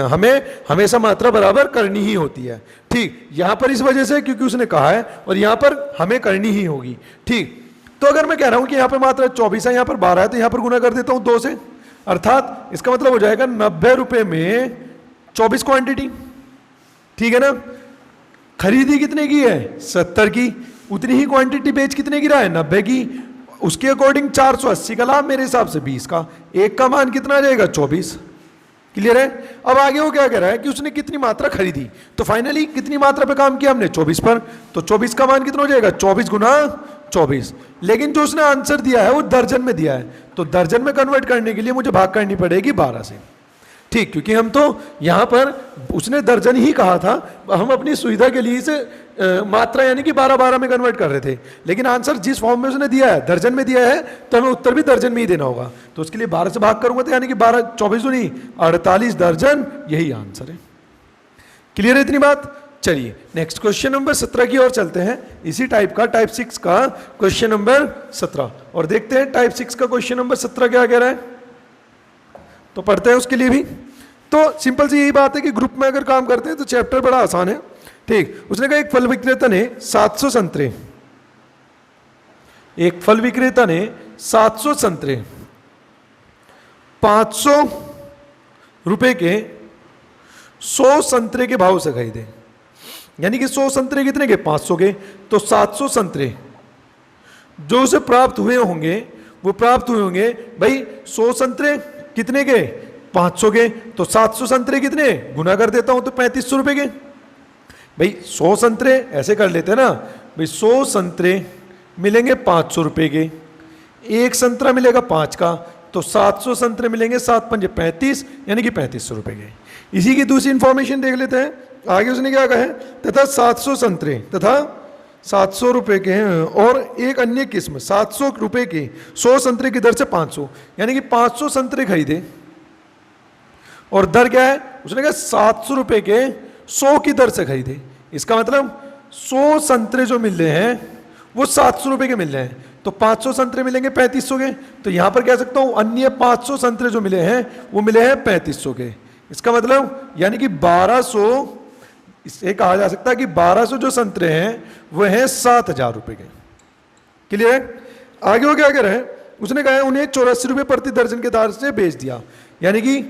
हमें हमेशा मात्रा बराबर करनी ही होती है। ठीक, यहां पर इस वजह से क्योंकि उसने कहा है और यहां पर हमें करनी ही होगी। ठीक, तो अगर मैं कह रहा हूं कि यहां पर मात्रा 24 है, यहां पर 12 है, तो यहां पर गुना कर देता हूं 2 से, अर्थात इसका मतलब हो जाएगा 90 रुपए में 24 क्वांटिटी। ठीक है ना? खरीदी कितने की है, 70 की, उतनी ही क्वांटिटी बेच कितने की रहा है, 90 की, उसके अकॉर्डिंग 480 का लाभ, मेरे हिसाब से 20 का, एक का मान कितना आ जाएगा, 24। क्लियर है? अब आगे वो क्या कह रहा है कि उसने कितनी मात्रा खरीदी, तो फाइनली कितनी मात्रा पे काम किया हमने, 24 पर, तो 24 का मान कितना हो जाएगा, 24 गुना 24। लेकिन जो उसने आंसर दिया है वो दर्जन में दिया है, तो दर्जन में कन्वर्ट करने के लिए मुझे भाग करनी पड़ेगी 12 से। ठीक, क्योंकि हम तो यहां पर उसने दर्जन ही कहा था, हम अपनी सुविधा के लिए इसे मात्रा यानी कि 12-12 में कन्वर्ट कर रहे थे, लेकिन आंसर जिस फॉर्म में उसने दिया है, दर्जन में दिया है, तो हमें उत्तर भी दर्जन में ही देना होगा। तो उसके लिए 12 से भाग करूंगा, तो यानी कि 12 24 नहीं 48 दर्जन, यही आंसर है। क्लियर है इतनी बात? चलिए नेक्स्ट क्वेश्चन नंबर 17 की ओर चलते हैं, इसी टाइप का टाइप 6 का क्वेश्चन नंबर 17, और देखते हैं टाइप 6 का क्वेश्चन नंबर 17 क्या कह रहा है। तो पढ़ते हैं उसके लिए भी। तो सिंपल सी यही बात है कि ग्रुप में अगर काम करते हैं तो चैप्टर बड़ा आसान है। ठीक, उसने कहा एक फल विक्रेता ने 700 संतरे, एक फल विक्रेता ने 700 संतरे 500 रुपए के 100 संतरे के भाव से खरीदे, यानी कि 100 संतरे कितने के, 500 के, तो 700 संतरे जो उसे प्राप्त हुए होंगे वो प्राप्त हुए होंगे भाई 100 संतरे कितने के, 500 के, तो 700 संतरे कितने, गुना कर देता हूं तो 3500 रुपए के। भाई 100 संतरे ऐसे कर लेते हैं ना भाई, 100 संतरे मिलेंगे 500 रुपए के, एक संतरा मिलेगा 5 का, तो 700 संतरे मिलेंगे 7 पंजे 35, यानी कि 3500 रुपए के। इसी की दूसरी इंफॉर्मेशन देख लेते हैं, आगे उसने क्या कहा है, तथा 700 संतरे तथा 700 रुपए के हैं, और एक अन्य किस्म 700 रुपए के 100 संतरे की दर से 500, यानी कि 500 संतरे खरीदे, और दर क्या है, उसने कहा 700 रुपए के 100 की दर से खरीदे। इसका मतलब 100 संतरे जो मिल रहे हैं वो 700 रुपए के मिल रहे हैं, तो 500 संतरे मिलेंगे 3500 के, तो यहां पर कह सकता हूं अन्य 500 संतरे जो मिले हैं वो मिले हैं 3500 के। इसका मतलब यानी कि 1200, इसे कहा जा सकता है कि 1200 जो संतरे हैं वो हैं 7000 रुपए के। क्लियर है? आगे वो क्या कह रहे हैं, उसने कहा है उन्हें 84 रुपए प्रति दर्जन के दर से बेच दिया, यानी कि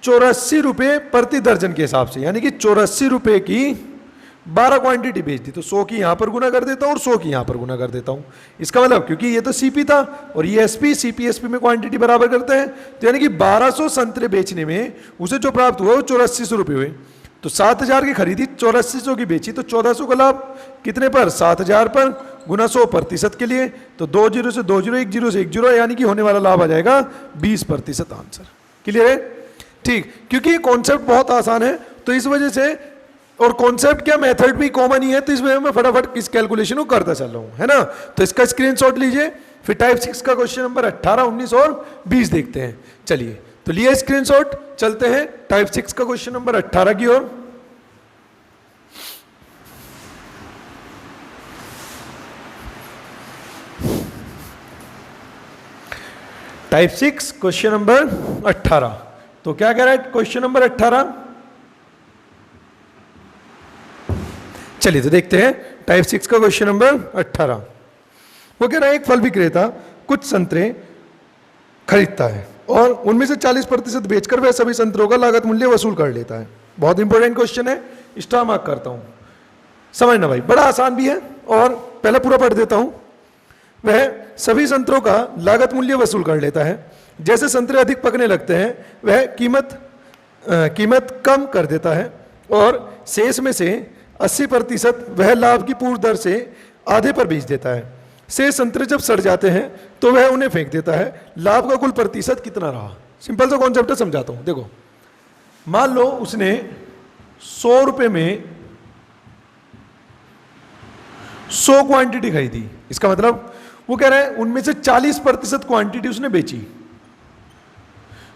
84 रुपये प्रति दर्जन के हिसाब से, यानी कि 84 रुपये की 12 क्वांटिटी बेच दी, तो 100 की यहां पर गुना कर देता हूं और 100 की यहां पर गुना कर देता हूं। इसका मतलब क्योंकि ये तो सीपी था और ये एसपी, सीपी एसपी में क्वांटिटी बराबर करते हैं, तो यानी कि 1200 संतरे बेचने में उसे जो प्राप्त हुआ वो 8400 रुपये हुए। तो 7000 की खरीदी, 8400 की बेची, तो 1400 का लाभ कितने पर, 7000 पर, गुना 100% के लिए, तो 20 से 20, 10 से 10, यानी कि होने वाला लाभ आ जाएगा 20% आंसर। क्लियर है? ठीक, क्योंकि ये कॉन्सेप्ट बहुत आसान है तो इस वजह से, और कॉन्सेप्ट क्या मेथड भी कॉमन ही है, तो इस वजह में फटाफट इस कैलकुलेशन को करता चल रहा हूं, है ना। तो इसका स्क्रीनशॉट लीजिए, फिर टाइप 6 का क्वेश्चन नंबर 18, 19 और 20 देखते हैं। चलिए, तो लिए स्क्रीनशॉट, चलते हैं टाइप 6 का क्वेश्चन नंबर 18 की ओर। टाइप 6 क्वेश्चन नंबर 18, तो क्या कह रहा है क्वेश्चन नंबर 18? चलिए तो देखते हैं टाइप 6 का क्वेश्चन नंबर 18। वो कह रहा है एक फल विक्रेता कुछ संतरे खरीदता है और उनमें से 40% बेचकर वह सभी संतरों का लागत मूल्य वसूल कर लेता है। बहुत इंपॉर्टेंट क्वेश्चन है, स्टार मार्क करता हूं, समझना भाई, बड़ा आसान भी है। और पहले पूरा पढ़ देता हूं। वह सभी संतरों का लागत मूल्य वसूल कर लेता है। जैसे संतरे अधिक पकने लगते हैं वह कीमत कम कर देता है और शेष में से 80% वह लाभ की पूर्व दर से आधे पर बेच देता है। शेष संतरे जब सड़ जाते हैं तो वह उन्हें फेंक देता है। लाभ का कुल प्रतिशत कितना रहा? सिंपल सा कॉन्सेप्ट है, समझाता हूं। देखो, मान लो उसने 100 रुपए में 100 क्वांटिटी खरीदी। इसका मतलब वो कह रहा है उनमें से 40% क्वांटिटी उसने बेची,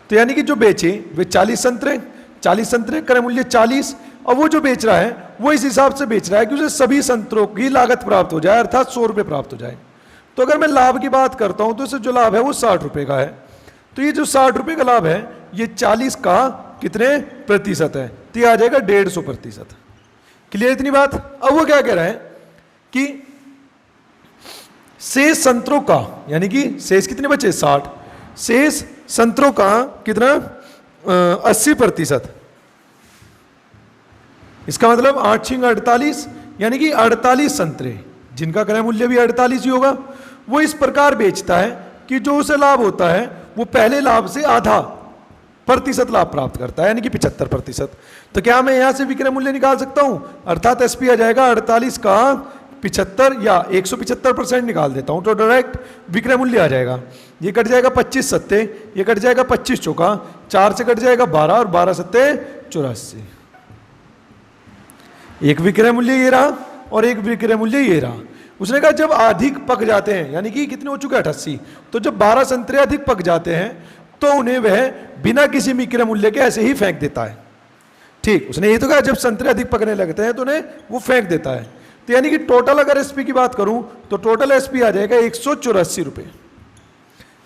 तो यानी कि जो बेचे वे 40 संतरे क्रय मूल्य 40, और वो जो बेच रहा है वो इस हिसाब से बेच रहा है कि उसे सभी संतरों की लागत प्राप्त हो जाए, अर्थात 100 रुपये प्राप्त हो जाए। तो अगर मैं लाभ की बात करता हूं तो इसे जो लाभ है वो 60 रुपये का है। तो ये जो 60 रुपये का लाभ है ये 40 का कितने प्रतिशत है? तो ये आ जाएगा 150%। क्लियर इतनी बात? अब वो क्या कह रहा है कि शेष संतरों का, यानी कि शेष कितने बचे? 60, शेष संतरों का कितना? 80%। इसका मतलब 8 छिंग 48, यानी कि 48 संतरे जिनका क्रय मूल्य भी 48 ही होगा, वो इस प्रकार बेचता है कि जो उसे लाभ होता है वो पहले लाभ से आधा प्रतिशत लाभ प्राप्त करता है, यानी कि 75%। तो क्या मैं यहां से विक्रय मूल्य निकाल सकता हूं? अर्थात एसपी आ जाएगा 48 का 75 या 175% निकाल देता हूं तो डायरेक्ट विक्रय मूल्य आ जाएगा। ये कट जाएगा 25 सत्ते, ये कट जाएगा 25 चौका, 4 से कट जाएगा 12 और 12 सत्ते 84। एक विक्रय मूल्य ये रहा और एक विक्रय मूल्य ये रहा। उसने कहा जब अधिक पक जाते हैं, यानी कि कितने हो चुके हैं? 88। तो जब 12 संतरे अधिक पक जाते हैं तो उन्हें वह बिना किसी विक्रय मूल्य के ऐसे ही फेंक देता है। ठीक, उसने ये तो कहा जब संतरे अधिक पकने लगते हैं तो उन्हें वो फेंक देता है। तो यानी कि टोटल अगर एसपी की बात करूं तो टोटल एसपी आ जाएगा 184 रुपये।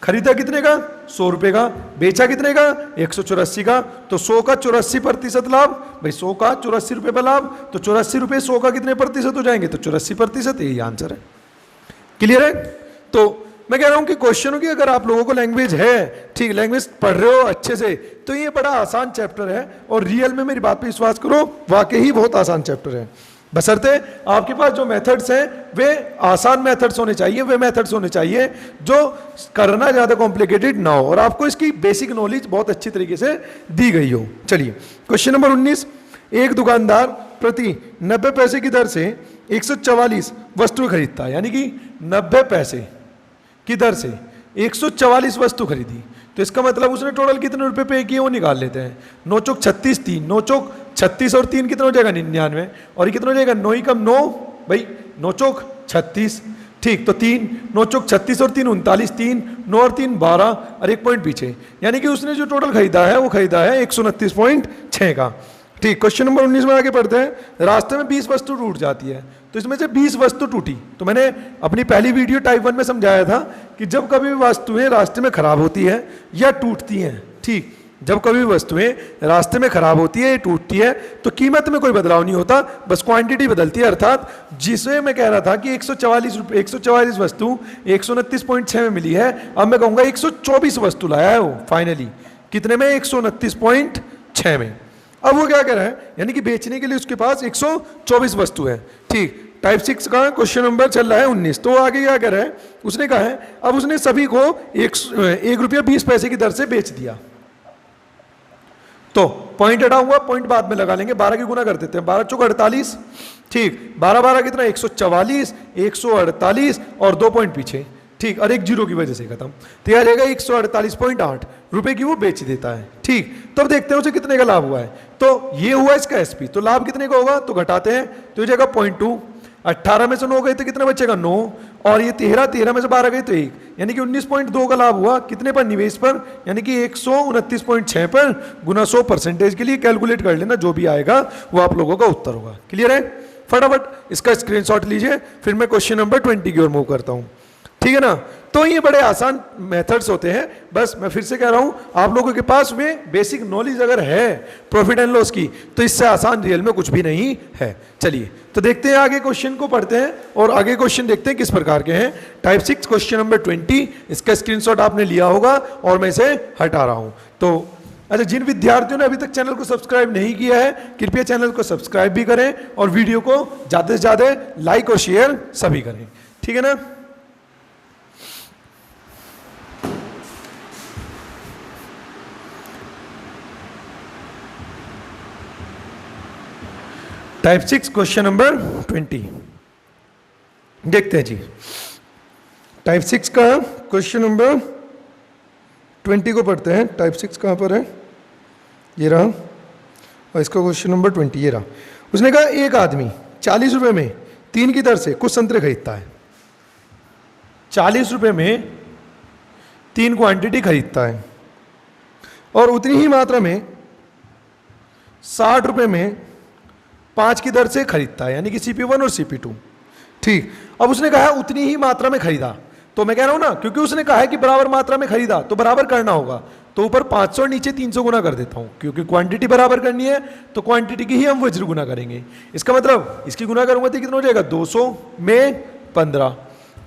खरीदा कितने का? 100 रुपए का। बेचा कितने का? 184 का। तो 100 का 84% लाभ, भाई 100 का 84 रुपए पर लाभ, तो 84 रुपए 100 का कितने प्रतिशत हो जाएंगे? तो 84%। यही आंसर है। क्लियर है? तो मैं कह रहा हूं कि क्वेश्चनों की अगर आप लोगों को लैंग्वेज है, ठीक, लैंग्वेज पढ़ रहे हो अच्छे से, तो ये बड़ा आसान चैप्टर है और रियल में मेरी बात पे विश्वास करो, वाकई ही बहुत आसान चैप्टर है। बशर्ते आपके पास जो मेथड्स हैं वे आसान मेथड्स होने चाहिए, वे मेथड्स होने चाहिए जो करना ज़्यादा कॉम्प्लिकेटेड ना हो और आपको इसकी बेसिक नॉलेज बहुत अच्छी तरीके से दी गई हो। चलिए क्वेश्चन नंबर 19। एक दुकानदार प्रति 90 पैसे की दर से 144 वस्तु खरीदता है, यानी कि 90 पैसे की दर से 144 वस्तु खरीदी। तो इसका मतलब उसने टोटल कितने रुपए पे किए वो निकाल लेते हैं। 9 चौक 36, 3 9 चौक 36 और 3 कितना हो जाएगा? 99। और ये कितना हो जाएगा? 9 ही कम 9, भाई 9 चौक 36, ठीक, तो 3 9 चौक 36 और 3 39, 3 9 और 3 12 और 1 पॉइंट पीछे, यानी कि उसने जो टोटल खरीदा है वो खरीदा है 129.6 का। ठीक, क्वेश्चन नंबर 19 में आगे पढ़ते हैं। रास्ते में 20 वस्तु टूट जाती है, तो इसमें से 20 वस्तु टूटी। तो मैंने अपनी पहली वीडियो टाइप 1 में समझाया था कि जब कभी भी वस्तुएं रास्ते में खराब होती है या टूटती हैं, ठीक, जब कभी वस्तुएं रास्ते में खराब होती है, टूटती है, तो कीमत में कोई बदलाव नहीं होता, बस क्वांटिटी बदलती है। अर्थात जिसे मैं कह रहा था कि 144 वस्तु 129.6 में मिली है, अब मैं कहूंगा 124 वस्तु लाया है वो फाइनली। कितने में? 129.6 में। अब वो क्या कह रहा है, यानी कि बेचने के लिए उसके पास 124 वस्तु है। ठीक, टाइप 6 का क्वेश्चन नंबर चल रहा है 19। तो आगे क्या कह रहा है, उसने कहा है अब उसने सभी को 1 रुपया 20 पैसे की दर से बेच दिया। तो पॉइंट हटा हुआ, पॉइंट बाद में लगा लेंगे, 12 की गुना कर देते हैं, 12 चौक 48। ठीक, 12 12 कितना? 144, 148 और 2 पॉइंट पीछे। ठीक, और एक जीरो की वजह से खत्म। तो यह रहेगा 148.8 रुपए की वो बेच देता है। ठीक, तो अब देखते हैं उसे कितने का लाभ हुआ है। तो ये हुआ इसका एसपी, तो लाभ कितने का होगा? तो घटाते हैं, तो हो जाएगा 0.2। 18 में से 9 गए तो कितना बचेगा? 9। और ये 13 में से 12 गए तो 1, यानी कि 19.2 का लाभ हुआ। कितने पर? निवेश पर, यानी कि 129.6 पर गुना 100% के लिए कैलकुलेट कर लेना, जो भी आएगा वो आप लोगों का उत्तर होगा। क्लियर है? फटाफट इसका स्क्रीनशॉट लीजिए, फिर मैं क्वेश्चन नंबर 20 की ओर मूव करता हूं। ठीक है ना? तो ये बड़े आसान मेथड्स होते हैं। बस मैं फिर से कह रहा हूं, आप लोगों के पास में बेसिक नॉलेज अगर है प्रॉफिट एंड लॉस की, तो इससे आसान रियल में कुछ भी नहीं है। चलिए तो देखते हैं, आगे क्वेश्चन को पढ़ते हैं और आगे क्वेश्चन देखते हैं किस प्रकार के हैं। टाइप 6 क्वेश्चन नंबर 20, इसका स्क्रीनशॉट आपने लिया होगा और मैं इसे हटा रहा हूं। तो अच्छा, जिन विद्यार्थियों ने अभी तक चैनल को सब्सक्राइब नहीं किया है, कृपया चैनल को सब्सक्राइब भी करें और वीडियो को ज्यादा से ज्यादा लाइक और शेयर सभी करें। ठीक है ना? टाइप 6 क्वेश्चन नंबर 20 देखते हैं जी। टाइप 6 का क्वेश्चन नंबर 20 को पढ़ते हैं। टाइप 6 कहाँ पर है? ये रहा, और इसका क्वेश्चन नंबर 20 ये रहा। उसने कहा एक आदमी 40 रुपए में 3 की दर से कुछ संतरे खरीदता है। 40 रुपए में 3 क्वांटिटी खरीदता है और उतनी ही मात्रा में 60 रुपए में 5 की दर से खरीदता है, यानी कि CP1 और CP2। ठीक, अब उसने कहा उतनी ही मात्रा में खरीदा, तो मैं कह रहा हूं ना, क्योंकि उसने कहा है कि बराबर मात्रा में खरीदा तो बराबर करना होगा, तो ऊपर 500 और नीचे 300 गुना कर देता हूं, क्योंकि क्वांटिटी बराबर करनी है तो क्वांटिटी की ही हम वज्र गुना करेंगे। इसका मतलब इसकी गुना करूंगा तो कितना हो जाएगा? 200 में 15,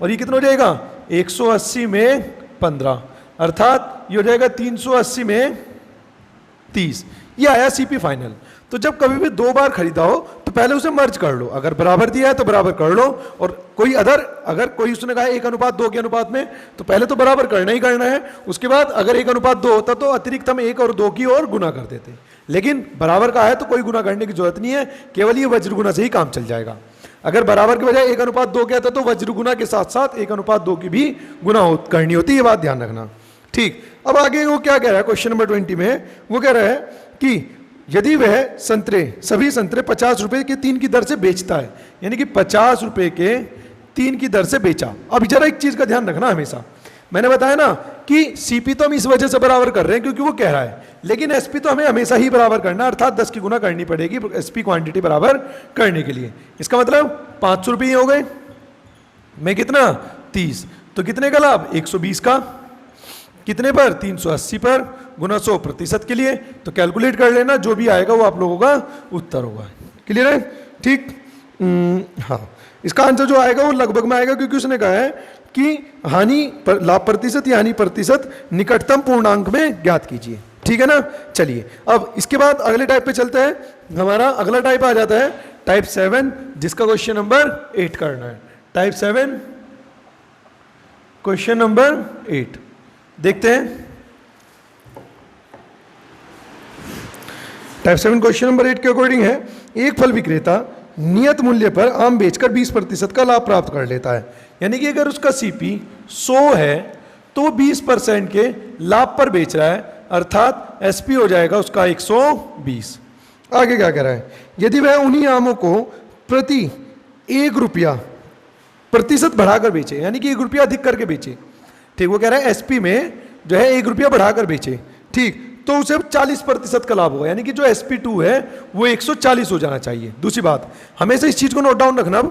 और ये कितना हो जाएगा? 180 में 15, अर्थात ये हो जाएगा 380 में 30। ये आया CP फाइनल। तो जब कभी भी 2 बार खरीदा हो तो पहले उसे मर्ज कर लो, अगर बराबर दिया है तो बराबर कर लो, और कोई अगर कोई उसने कहा 1:2 के अनुपात में, तो पहले तो बराबर करना ही करना है। उसके बाद अगर 1:2 होता तो अतिरिक्त हम 1 और 2 की और गुना कर देते, लेकिन बराबर का है तो कोई गुना करने की जरूरत नहीं है, केवल ये वज्र गुना से ही काम चल जाएगा। अगर बराबर के बजाय 1:2 कहता तो वज्र गुना के साथ साथ 1:2 की भी गुना करनी होती है, ये बात ध्यान रखना। ठीक, अब आगे वो क्या कह रहा है क्वेश्चन नंबर 20 में? वो कह रहा है कि यदि वह सभी संतरे 50 रुपए के 3 की दर से बेचता है, यानी कि 50 रुपए के 3 की दर से बेचा। अब जरा एक चीज का ध्यान रखना, हमेशा मैंने बताया ना कि CP तो हम इस वजह से बराबर कर रहे हैं क्योंकि वो कह रहा है, लेकिन SP तो हमें हमेशा ही बराबर करना, अर्थात 10 की गुना करनी पड़ेगी SP क्वांटिटी बराबर करने के लिए। इसका मतलब 500 रुपये हो गए में कितना? 30, तो कितने का लाभ? 120 का। कितने पर? 380 पर गुना 100% के लिए। तो कैलकुलेट कर लेना, जो भी आएगा वो आप लोगों का उत्तर होगा। क्लियर है? ठीक, हाँ, इसका आंसर जो आएगा वो लगभग में आएगा, क्योंकि उसने कहा है कि लाभ प्रतिशत या हानि प्रतिशत निकटतम पूर्णांक में ज्ञात कीजिए। ठीक है ना? चलिए अब इसके बाद अगले टाइप पे चलते हैं। हमारा अगला टाइप आ जाता है टाइप 7, जिसका क्वेश्चन नंबर 8 करना है। टाइप 7 क्वेश्चन नंबर 8 देखते हैं। टाइप 7 क्वेश्चन नंबर 8 के अकॉर्डिंग है, एक फल विक्रेता नियत मूल्य पर आम बेचकर 20% का लाभ प्राप्त कर लेता है, यानी कि अगर उसका CP 100 है तो वो 20% के लाभ पर बेच रहा है, अर्थात SP हो जाएगा उसका 120। आगे क्या कह रहा है? यदि वह उन्हीं आमों को प्रति 1 रुपया प्रतिशत बढ़ाकर बेचे, यानी कि 1 रुपया अधिक करके बेचे। ठीक, वो कह रहा है SP में जो है 1 रुपया बढ़ाकर बेचे। ठीक, तो उसे 40% का लाभ होगा, यानी कि जो SP2 है वो 140 हो जाना चाहिए। दूसरी बात, हमेशा इस चीज को नोट डाउन रखना,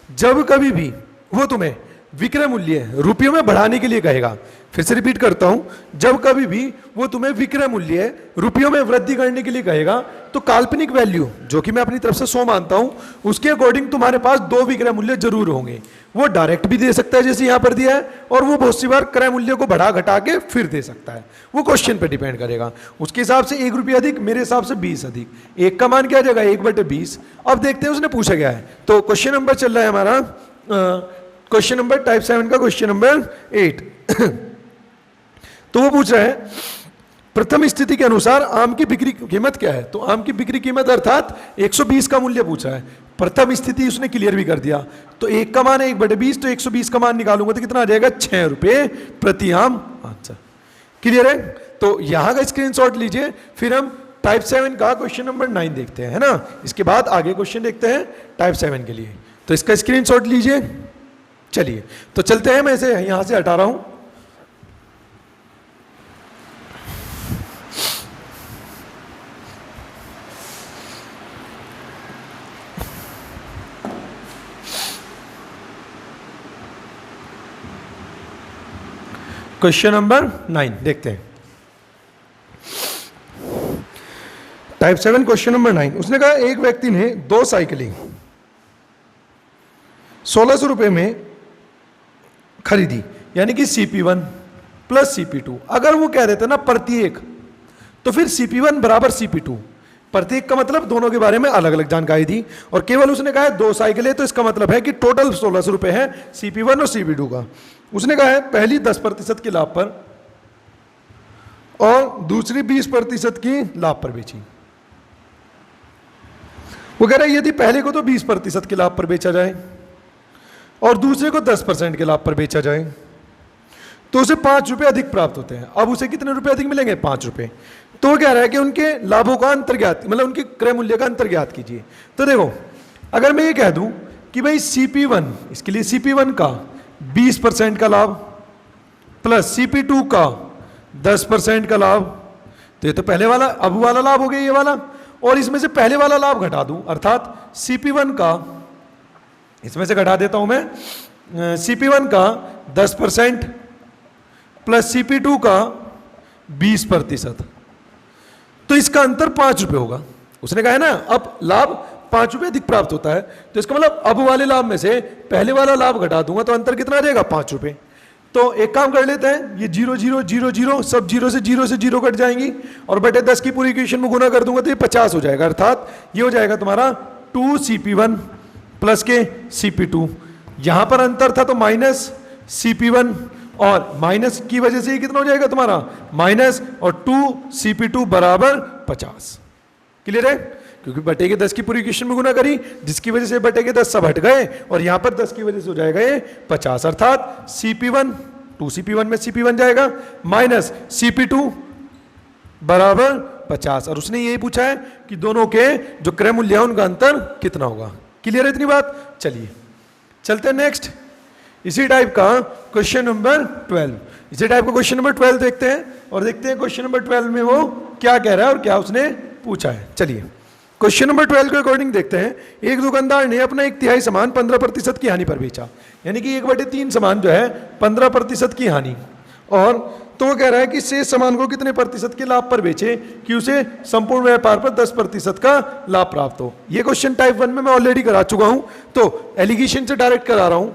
जब कभी भी वो तुम्हें विक्रय मूल्य रुपयों में बढ़ाने के लिए कहेगा। फिर से रिपीट करता हूं, जब कभी भी वो तुम्हें विक्रय मूल्य रुपयों में वृद्धि करने के लिए कहेगा तो काल्पनिक वैल्यू जो कि मैं अपनी तरफ से 100 मानता हूं उसके अकॉर्डिंग तुम्हारे पास 2 विक्रय मूल्य जरूर होंगे। वो डायरेक्ट भी दे सकता है जैसे यहां पर दिया है, और वो बहुत सी बार क्रय मूल्य को बढ़ा घटा के फिर दे सकता है। वो क्वेश्चन पे डिपेंड करेगा। उसके हिसाब से 1 रुपया अधिक, मेरे हिसाब से 20 अधिक, 1 का मान क्या आ जाएगा 1/20। अब देखते हैं उसने पूछा गया है। तो क्वेश्चन नंबर चल रहा है हमारा क्वेश्चन नंबर टाइप 7 का क्वेश्चन नंबर 8। तो वो पूछ रहा है प्रथम स्थिति के अनुसार आम की बिक्री कीमत क्या है। तो आम की बिक्री कीमत अर्थात 120 का मूल्य पूछा है। प्रथम स्थिति उसने क्लियर भी कर दिया। तो 1 का मान है 1/20, तो 120 का मान निकालूंगा तो कितना आ जाएगा 6 रुपए प्रति आम। आंसर क्लियर है। तो यहां का स्क्रीनशॉट लीजिए। फिर हम टाइप 7 का क्वेश्चन नंबर 9 देखते हैं, है ना। इसके बाद आगे क्वेश्चन देखते हैं टाइप 7 के लिए। तो इसका स्क्रीनशॉट लीजिए। चलिए तो चलते हैं, मैं इसे यहां से हटा रहा हूं। क्वेश्चन नंबर 9 देखते हैं। Type 7 question number 9। उसने कहा एक व्यक्ति ने 2 साइकिलें 1600 रुपए में खरीदी, यानी कि CP1 प्लस CP2। अगर वो कह देते ना प्रत्येक, तो फिर CP1 बराबर CP2। प्रत्येक का मतलब दोनों के बारे में अलग अलग जानकारी दी, और केवल उसने कहा है 2 साइकिलें, तो इसका मतलब है कि टोटल 1600 रुपए है CP1 और CP2 का। उसने कहा है पहली 10% के लाभ पर और दूसरी 20% की लाभ पर बेची। वो कह रहा है यदि पहले को तो 20% के लाभ पर बेचा जाए और दूसरे को 10% के लाभ पर बेचा जाए तो उसे 5 रुपए अधिक प्राप्त होते हैं। अब उसे कितने रुपए अधिक मिलेंगे 5 रुपए। तो वो कह रहा है कि उनके लाभों का अंतर ज्ञात, मतलब उनके क्रय मूल्य का अंतर ज्ञात कीजिए। तो देखो अगर मैं ये कह दूं कि भाई CP1, इसके लिए CP1 का 20% का लाभ प्लस CP2 का 10% का लाभ, तो ये तो पहले वाला अब वाला लाभ हो गया ये वाला, और इसमें से पहले वाला लाभ घटा दूं अर्थात CP1 का, इसमें से घटा देता हूं मैं CP1 का 10% प्लस CP2 का 20%, तो इसका अंतर 5 रुपए होगा। उसने कहा है ना अब लाभ 5 रुपए अधिक प्राप्त होता है, तो इसका मतलब अब वाले लाभ में से पहले वाला लाभ घटा दूंगा तो अंतर कितना आ जाएगा 5 रुपए। तो एक काम कर लेते हैं, ये 0 0 0 0 सब 0 से 0 कट जाएंगी, और बटे 10 की पूरी इक्वेशन में गुना कर दूंगा तो ये 50 हो जाएगा। अर्थात ये हो जाएगा तुम्हारा 2 CP1 प्लस के CP2। यहां पर अंतर था तो माइनस CP1, और माइनस की वजह से ये कितना हो जाएगा तुम्हारा माइनस, और 2 CP2 बराबर 50। क्लियर है, क्योंकि बटे के 10 की पूरी इक्वेशन में गुना करी, जिसकी वजह से बटे के 10 सब हट गए, और यहां पर 10 की वजह से हो जाएगा ये 50। अर्थात CP1 2 CP1 में CP1 जाएगा माइनस CP2 बराबर 50। और उसने यही पूछा है कि दोनों के जो क्रय मूल्य है उनका अंतर कितना होगा। क्लियर है इतनी बात। चलिए चलते हैं नेक्स्ट, इसी टाइप का क्वेश्चन नंबर 12। इसी टाइप का क्वेश्चन नंबर 12 देखते हैं, और देखते हैं क्वेश्चन नंबर 12 में वो क्या कह रहा है और क्या उसने पूछा है। चलिए क्वेश्चन नंबर 12 के अकॉर्डिंग देखते हैं। एक दुकानदार ने अपना 1/3 सामान 15% की हानि पर बेचा, यानी कि 1/3 सामान जो है 15% की हानि, और तो वो कह रहा है कि शेष सामान को कितने प्रतिशत के लाभ पर बेचे कि उसे संपूर्ण व्यापार पर 10% का लाभ प्राप्त हो। ये क्वेश्चन टाइप 1 में मैं ऑलरेडी करा चुका हूं, तो एलिगेशन से डायरेक्ट करा रहा हूं।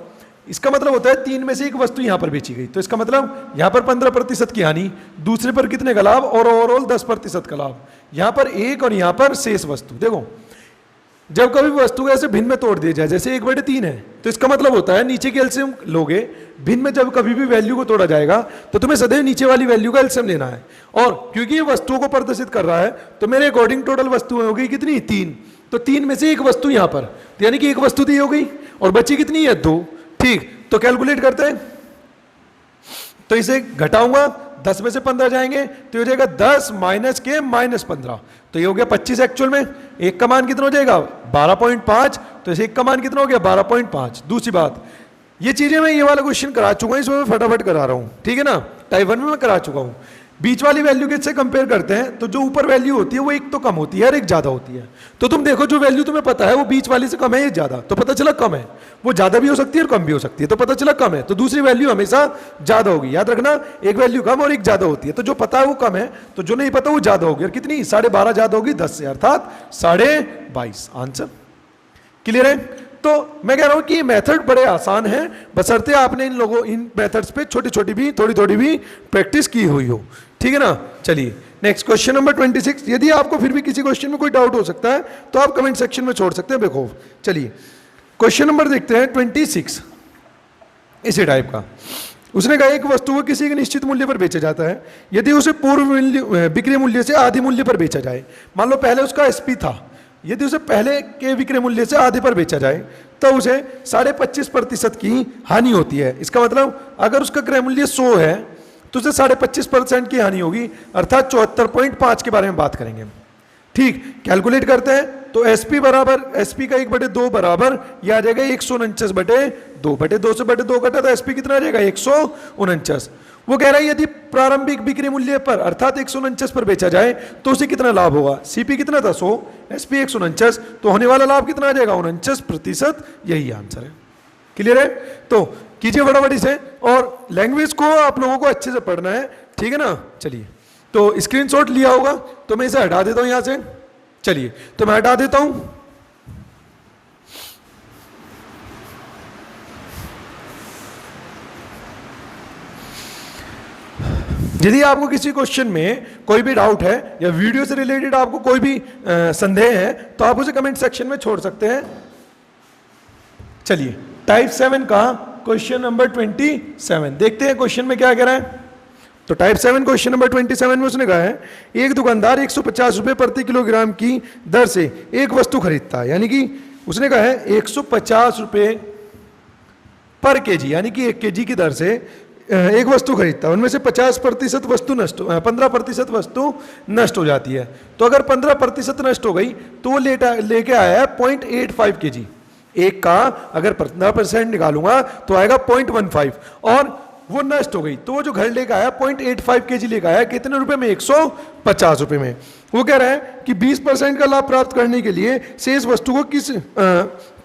इसका मतलब होता है 3 में से एक वस्तु यहां पर बेची गई, तो इसका मतलब यहां पर 15% की हानि, दूसरे पर कितने का लाभ, और ओवरऑल 10% का लाभ। यहां पर एक और यहां पर शेष वस्तु। देखो जब कभी वस्तु को ऐसे भिन्न में तोड़ दिया जाए, जैसे 1/3 है, तो इसका मतलब होता है नीचे के एलसीएम लोगे, भिन्न में जब कभी भी वैल्यू को तोड़ा जाएगा तो तुम्हें सदैव नीचे वाली वैल्यू का एलसीएम लेना है। और क्योंकि ये वस्तुओं को प्रदर्शित कर रहा है तो मेरे अकॉर्डिंग टोटल वस्तुएं हो गई कितनी 3, तो 3 में से एक वस्तु यहां पर, तो यानी कि एक वस्तु दी हो गई, और बची कितनी है 2। ठीक, तो कैलकुलेट करते हैं, तो इसे घटाऊंगा 10 में से 15 जाएंगे तो हो जाएगा 10 माइनस के -15, तो ये हो गया 25 एक्चुअल में। एक का मान कितना हो जाएगा 12.5, तो इसे एक का मान कितना हो गया 12.5। दूसरी बात, ये चीजें मैं ये वाला क्वेश्चन करा चुका हूं, इसमें मैं फटाफट करा रहा हूं, ठीक है ना, टाइप 1 में मैं करा चुका हूं। बीच वाली वैल्यू के से कंपेयर करते हैं तो जो ऊपर वैल्यू होती है वो एक तो कम होती है और एक ज्यादा होती है। तो तुम देखो जो वैल्यू तुम्हें पता है वो बीच वाली से कम है या ज्यादा, तो पता चला कम है। वो ज्यादा भी हो सकती है और कम भी हो सकती है, तो पता चला कम है, तो दूसरी वैल्यू हमेशा ज्यादा होगी। याद रखना, एक वैल्यू कम और एक ज्यादा होती है, तो जो पता है वो कम है, तो जो नहीं पता वो ज्यादा होगी। और कितनी? 12.5 ज्यादा होगी 10 से, अर्थात 22.5। आंसर क्लियर है? तो मैं कह रहा हूं कि ये मेथड बड़े आसान हैं, बशर्ते आपने इन मेथड्स पे छोटी छोटी भी थोड़ी भी प्रैक्टिस की हुई हो। ठीक है ना? चलिए नेक्स्ट क्वेश्चन नंबर 26। यदि आपको फिर भी किसी क्वेश्चन में कोई डाउट हो सकता है तो आप कमेंट सेक्शन में छोड़ सकते हैं बेखौफ। चलिए क्वेश्चन नंबर देखते हैं 26, इसी टाइप का। उसने कहा एक वस्तु को किसी के निश्चित मूल्य पर बेचा जाता है यदि उसे पूर्व बिक्री मूल्य से आधे मूल्य पर बेचा जाए। मान लो पहले उसका एसपी था, यदि उसे पहले के विक्रय मूल्य से आधे पर बेचा जाए तो उसे 25.5% की हानि होती है। इसका मतलब अगर उसका क्रय मूल्य 100 है तो उसे 25.5% की हानि होगी, अर्थात 74.5 के बारे में बात करेंगे। ठीक, कैलकुलेट करते हैं तो एसपी बराबर, एसपी का 1/2 बराबर यह आ जाएगा 149/2 2 से 2 कटा तो एसपी कितना आ जाएगा 149। वो कह रहा है यदि प्रारंभिक बिक्री मूल्य पर अर्थात 149 पर बेचा जाए तो उसे कितना लाभ होगा। सीपी कितना था 100, एसपी 149, तो होने वाला लाभ कितना आ जाएगा 49%। यही आंसर है। क्लियर है? तो कीजिए फटाफट से, और लैंग्वेज को आप लोगों को अच्छे से पढ़ना है। ठीक है ना? चलिए, तो स्क्रीनशॉट लिया होगा तो मैं इसे हटा देता हूं यहां से। चलिए तो मैं हटा देता हूं। यदि आपको किसी क्वेश्चन में कोई भी डाउट है या वीडियो से रिलेटेड आपको कोई भी संदेह है तो आप उसे कमेंट सेक्शन में छोड़ सकते हैं। चलिए टाइप 7 का क्वेश्चन नंबर 27 देखते हैं क्वेश्चन में क्या कह रहा है। तो टाइप 7 क्वेश्चन नंबर 27 में उसने कहा है एक दुकानदार 150 रुपए प्रति किलोग्राम की दर से एक वस्तु खरीदता है, यानी कि उसने कहा है 150 रुपए पर केजी, यानी कि 1 केजी की दर से एक वस्तु खरीदता है। उनमें से 50% वस्तु नष्ट 15% वस्तु नष्ट हो जाती है। तो अगर 15% नष्ट हो गई तो वो लेके आया है 0.85 केजी। एक का अगर 15% निकालूंगा तो आएगा 0.15, और वो नष्ट हो गई तो वो जो घर लेकर आया 0.85 केजी लेकर आया कितने रुपए में 150 रुपए में। वो कह रहा है कि 20% का लाभ प्राप्त करने के लिए शेष वस्तु को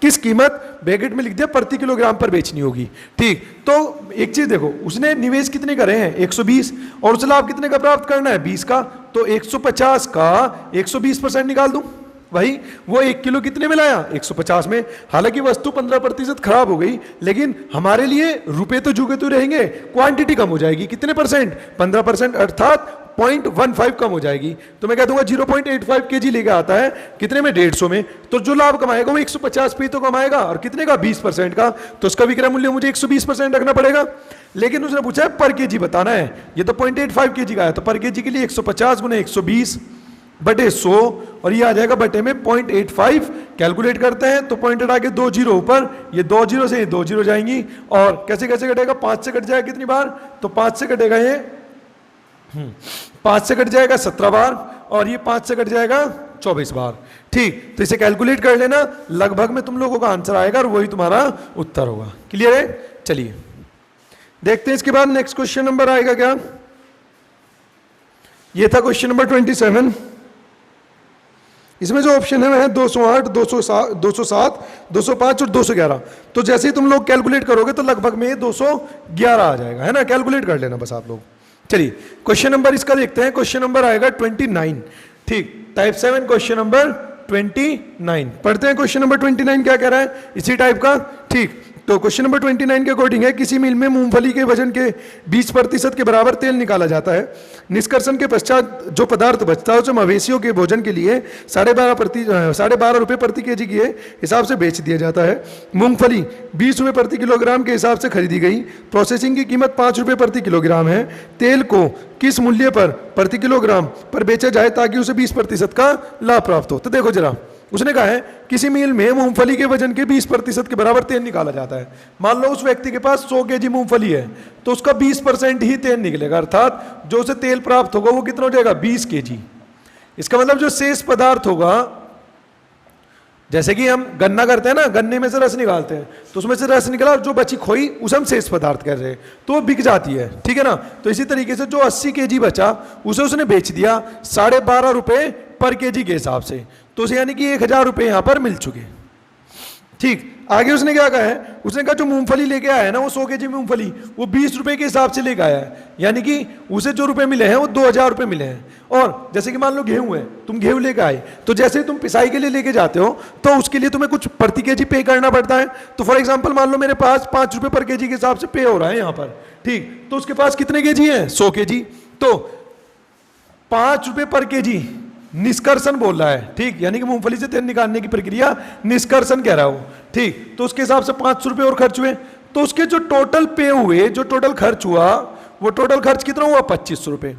किस कीमत ब्रैकेट में लिख दिया प्रति किलोग्राम पर बेचनी होगी। ठीक, तो एक चीज देखो, उसने निवेश कितने करे हैं 120 और उसे लाभ कितने का प्राप्त करना है 20 का, तो 150 का 120% निकाल दूं, वही वो 1 किलो कितने में लाया 150 में। हालांकि वस्तु 15% खराब हो गई, लेकिन हमारे लिए रुपए तो जुगे तो रहेंगे, क्वांटिटी कम हो जाएगी कितने परसेंट 15%, अर्थात 0.15 कम हो जाएगी। तो मैं कह दूंगा 0.85 केजी लेके आता है कितने में 150 में, तो जो लाभ कमाएगा वो 150 पे तो कमाएगा, और कितने का 20% का, तो उसका विक्रय मूल्य मुझे 120% रखना पड़ेगा। लेकिन उसने पूछा है पर केजी बताना है, ये तो 0.85 केजी का है, तो पर केजी के लिए 150 गुने 120 बटे 100, और ये आ जाएगा बटे में 0.85। कैलकुलेट करते हैं तो पॉइंट हटा के 2 जीरो ऊपर, ये 2 जीरो से ये 2 जीरो जाएंगी, और कैसे कैसे कटेगा 5 से कट जाएगा कितनी बार, तो 5 से कटेगा ये 5 से कट जाएगा 17 बार, और ये 5 से कट जाएगा 24 बार। ठीक, तो इसे कैलकुलेट कर लेना, लगभग में तुम लोगों का आंसर आएगा और वही तुम्हारा उत्तर होगा। क्लियर है? चलिए देखते हैं इसके बाद नेक्स्ट क्वेश्चन नंबर आएगा क्या। ये था क्वेश्चन नंबर 27। इसमें जो ऑप्शन है वह है 208, 207, 205 और 211। तो जैसे ही तुम लोग कैलकुलेट करोगे तो लगभग में 211 आ जाएगा, है ना। कैलकुलेट कर लेना बस आप लोग। चलिए क्वेश्चन नंबर इसका देखते हैं, क्वेश्चन नंबर आएगा 29। ठीक, टाइप 7 क्वेश्चन नंबर 29 पढ़ते हैं। क्वेश्चन नंबर 29 क्या कह रहा है इसी टाइप का। ठीक, तो क्वेश्चन नंबर 29 के अकॉर्डिंग है किसी मिल में मूंगफली के वजन के 20% के बराबर तेल निकाला जाता है। निष्कर्षण के पश्चात जो पदार्थ बचता है उसे मवेशियों के भोजन के लिए 12.5 रुपये प्रति केजी के हिसाब से बेच दिया जाता है। मूंगफली 20 रुपये प्रति किलोग्राम के हिसाब से खरीदी गई। प्रोसेसिंग की कीमत 5 रुपये प्रति किलोग्राम है। तेल को किस मूल्य पर प्रति किलोग्राम पर बेचा जाए ताकि उसे 20% का लाभ प्राप्त हो। तो देखो जरा, उसने कहा है किसी मील में मूंगफली के वजन के 20% के बराबर तेल निकाला जाता है। मान लो उस व्यक्ति के पास 100 केजी मूंगफली है तो उसका 20% ही तेल निकलेगा, अर्थात जो उसे तेल प्राप्त होगा वो कितना हो जाएगा 20 केजी। इसका मतलब जो शेष पदार्थ होगा जैसे कि हम गन्ना करते हैं ना, गन्ने में से रस निकालते हैं, तो उसमें से रस निकला और जो बची खोई उसे हम शेष पदार्थ कर रहे हैं, तो वो बिक जाती है, ठीक है ना। तो इसी तरीके से जो 80 kg बचा उसे उसने बेच दिया 12.5 रुपये पर kg के हिसाब से, तो उसे यानी कि 1000 रुपये यहाँ पर मिल चुके। ठीक, आगे उसने क्या कहा है, उसने कहा जो मूंगफली लेके आया है ना, वो 100 kg मूंगफली वो 20 रुपए के हिसाब से लेके आया है, यानी कि उसे जो रुपए मिले हैं वो 2000 रुपए मिले हैं। और जैसे कि मान लो गेहूं है, तुम गेहूं लेके आए, तो जैसे ही तुम पिसाई के लिए लेके जाते हो तो उसके लिए तुम्हें कुछ प्रति kg पे करना पड़ता है। तो फॉर एग्जाम्पल मान लो मेरे पास 5 रुपए पर kg के हिसाब से पे हो रहा है यहाँ पर, ठीक, तो उसके पास कितने kg है, 100 kg, तो 5 रुपए पर kg निष्कर्षण बोल रहा है, ठीक, यानी कि मूंगफली से तेल निकालने की प्रक्रिया निष्कर्षण कह रहा हूं, ठीक, तो उसके हिसाब से 500 रुपये और खर्च हुए, तो उसके जो टोटल पे हुए, जो टोटल खर्च हुआ, वो टोटल खर्च कितना हुआ, 2500 रुपये।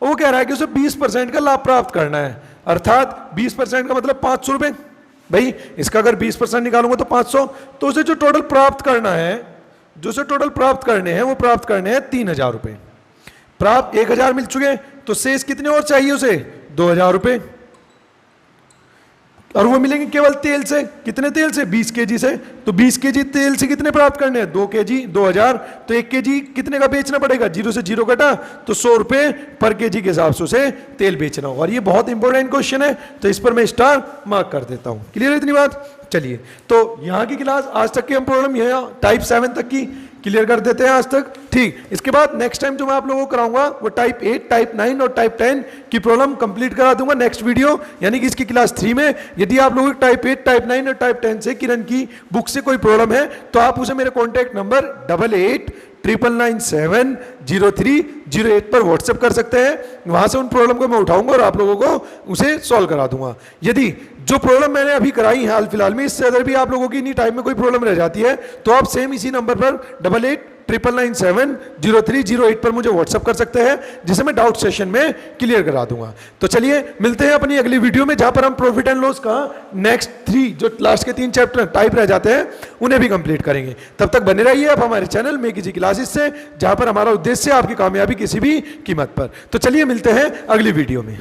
वो कह रहा है कि उसे 20% का लाभ प्राप्त करना है, अर्थात 20% का मतलब 500 रुपये। भाई इसका अगर 20% निकालूंगा तो 500, तो उसे जो टोटल प्राप्त करना है, जो उसे टोटल प्राप्त करने हैं, वो प्राप्त करने हैं 3000 रुपये। प्राप्त 1000 मिल चुके, तो शेष कितने और चाहिए उसे, 2000 रुपये, और वो मिलेंगे केवल तेल से। कितने तेल से, 20 kg से, तो 20 kg तेल से कितने प्राप्त करने हैं, 2 kg, 2000, तो 1 kg कितने का बेचना पड़ेगा, 0 से 0 कटा, तो 100 रुपये पर kg के हिसाब से उसे तेल बेचना होगा। और ये बहुत इंपॉर्टेंट क्वेश्चन है, तो इस पर मैं स्टार मार्क कर देता हूं। क्लियर है इतनी बात। चलिए, तो यहाँ की क्लास आज तक की हम प्रॉब्लम यह टाइप 7 तक की क्लियर कर देते हैं आज तक, ठीक। इसके बाद नेक्स्ट टाइम जो मैं आप लोगों को कराऊंगा वो टाइप 8, टाइप 9 और टाइप 10 की प्रॉब्लम कंप्लीट करा दूंगा नेक्स्ट वीडियो, यानी कि इसकी क्लास 3 में। यदि आप लोगों को टाइप 8, टाइप 9 और टाइप 10 से किरण की बुक से कोई प्रॉब्लम है, तो आप उसे मेरे कॉन्टैक्ट नंबर 8899970308 पर व्हाट्सएप कर सकते हैं। वहां से उन प्रॉब्लम को मैं उठाऊंगा और आप लोगों को उसे सॉल्व करा दूंगा। यदि जो प्रॉब्लम मैंने अभी कराई है हाल फिलहाल में, इससे अगर भी आप लोगों की इन्हीं टाइप में कोई प्रॉब्लम रह जाती है, तो आप सेम इसी नंबर पर 8899970308 पर मुझे व्हाट्सएप कर सकते हैं, जिसे मैं डाउट सेशन में क्लियर करा दूंगा। तो चलिए मिलते हैं अपनी अगली वीडियो में, जहां पर हम प्रॉफिट एंड लॉस का नेक्स्ट 3 जो लास्ट के 3 चैप्टर टाइप रह जाते हैं उन्हें भी कंप्लीट करेंगे। तब तक बने रहिए आप हमारे चैनल मेक इजी क्लासेस से, जहां पर हमारा उद्देश्य है आपकी कामयाबी किसी भी कीमत पर। तो चलिए मिलते हैं अगली वीडियो में।